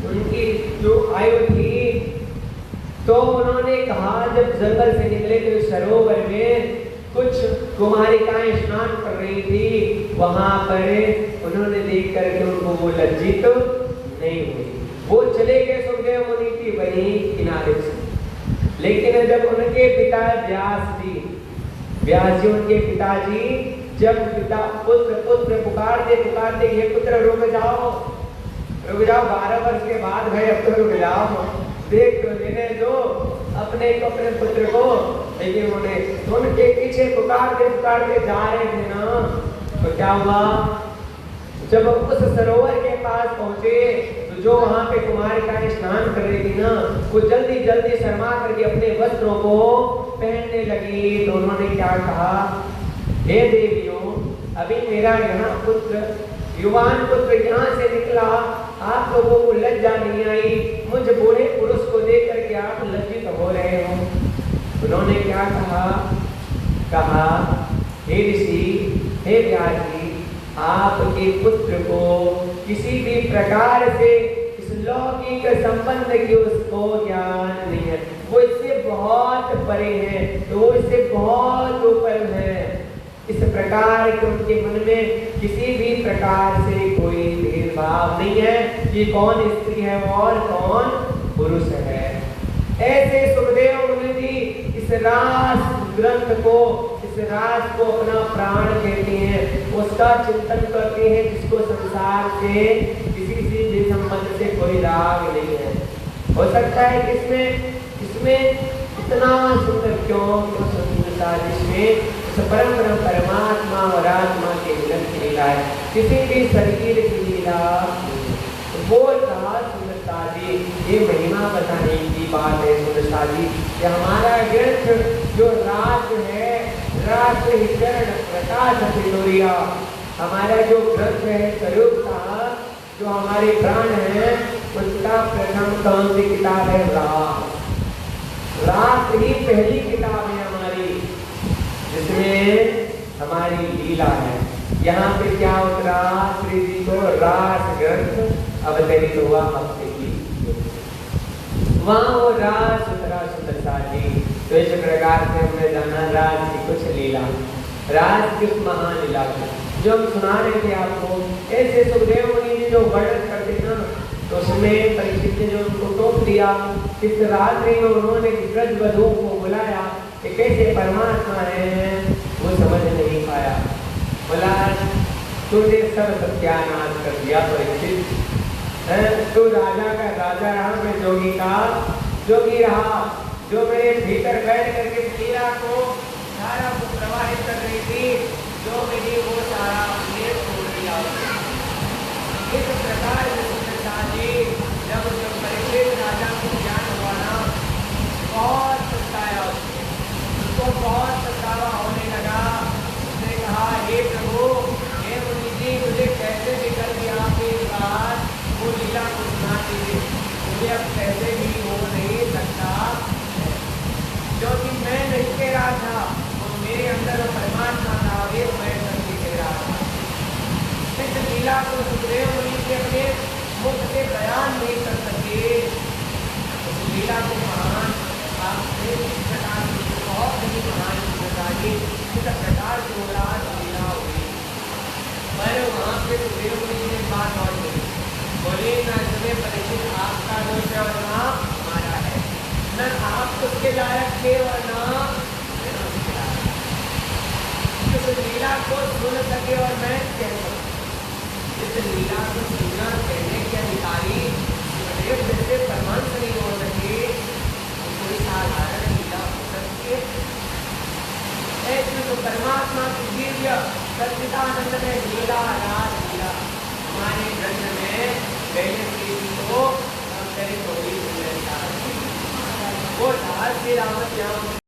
उनकी जो आयु थी तो उन्होंने कहा, जब जंगल से निकले तो सरोवर में कुछ कुमारिकाएं स्नान कर रही थी, वहां पर उन्होंने देख करके उनको वो लज्जित नहीं हुई, वो चले गए सुखदेव मुनि की वही किनारे से। लेकिन जब उनके पिता व्यास जी उनके पिताजी जब पिता पुत्र पुकारते ये पुत्र रुक जाओ 12 वर्ष के बाद भाई अब तो रुक जाओ, देख तो लेने दो अपने पुत्र को। लेकिन उनके पीछे पुकारते जा रहे थे ना, तो क्या हुआ, जब उस सरोवर के पास पहुंचे तो जो वहां पे कुमारिकाएं स्नान कर रही थी ना, वो जल्दी शर्मा करके अपने वस्त्रों को पहनने लगी। तो उन्होंने क्या कहा, हे देवियों, अभी मेरा यहाँ पुत्र युवान पुत्र यहाँ से निकला, आप लोगों को लज्जा नहीं आई, मुझ बूढ़े पुरुष को देख करके आप लज्जित हो रहे हो। उन्होंने क्या कहा, कहा, हे ऋषि, हे व्यास जी, आपके पुत्र को किसी भी प्रकार से इस लौकिक संबंध की उसको ज्ञान नहीं है, वो इससे बहुत परे है, तो वो इससे बहुत ऊपर है। इस प्रकार के उनके मन में किसी भी प्रकार से कोई भेदभाव नहीं है कि कौन स्त्री है और कौन पुरुष है। ऐसे सुखदेव मुनि जी इस रास ग्रंथ को, इस रास को अपना प्राण कहते हैं, उसका चिंतन करते हैं, जिसको संसार से किसी से भी संबंध से कोई राग नहीं है। हो सकता है कि इसमें इतना सुंदर क्यों सुंदरता, जिसमें परम ब्रह्म परमात्मा और आत्मा के मिलन की लीला है, किसी भी शरीर की लीला वो सुंदरता जी, ये महिमा बताने की बात है सुंदरता जी। कि हमारा ग्रंथ जो रास है, रास हिरण प्रकाश तिलोरिया, हमारा जो ग्रंथ है स्वरूप का, जो हमारे प्राण है, उसका प्रथम कौन सी किताब है? रास। रास ही पहली किताब है हमारी, जिसमें हमारी लीला है। यहाँ पे क्या उतरा? श्री जी को रास ग्रंथ अवतरित हुआ हफ्ते की, वहाँ वो रास उतरा सुंदरता जी। तो इस प्रकार से हमने जाना रास की कुछ लीला, रास की महान लीला जो हम सुना रहे थे आपको। ऐसे सुखदेव मुनि जी जो वर्णन करते ना, तो उसमें परीक्षित ने जो उनको टोक दिया, इस रात्रि में उन्होंने ब्रज वधुओं को बुलाया कि कैसे परमात्मा है, वो समझ नहीं पाया। बोला, तूने सब सत्यानाश कर दिया परीक्षित, तू राजा का राजा रहा, मैं जोगी का जोगी रहा। जो मेरे भीतर बैठ करके लीला को धारा को प्रवाहित कर रही थी, जो मेरी वो सारा अपने छोड़ दिया। इस प्रकार जी जब परीक्षित राजा को ज्ञान हुआ ना, बहुत पछताया, उसको बहुत पछतावा होने लगा। उसने कहा, हे प्रभु, हे मुनि जी, मुझे कैसे निकल गया आपके पास वो लीला को सुना दीजिए, मुझे अब कैसे भी हो नहीं सकता, क्योंकि मैं नहीं कह रहा था, वो मेरे अंदर परमात्मा था, वे मैं करके कह रहा था। इस लीला को सुखदेव मुनि जी अपने मुख से बयान नहीं कर सके। उस लीला को महान आपने इस प्रकार की बहुत ही महान बताई, इस प्रकार की लीला हुई। पर वहाँ पे सुखदेव मुनि जी ने बात और बोली, न इसमें परीक्षित आपका दोष है और ना हमारा है, न आप उसके लायक थे और ना उसके लायक। इस लीला को सुन सके और मैं कह सकूं, इस लीला को सुनना कहने के अधिकारी सुखदेव जैसे परमांश नहीं हो सके, कोई साधारण लीला हो सकती है? ऐसे तो परमात्मा की दिव्य सच्चिदानंद में लीला रास लीला हमारे ग्रंथ में पहले श्री को अवतरित होगी। वो रास की रामत यहाँ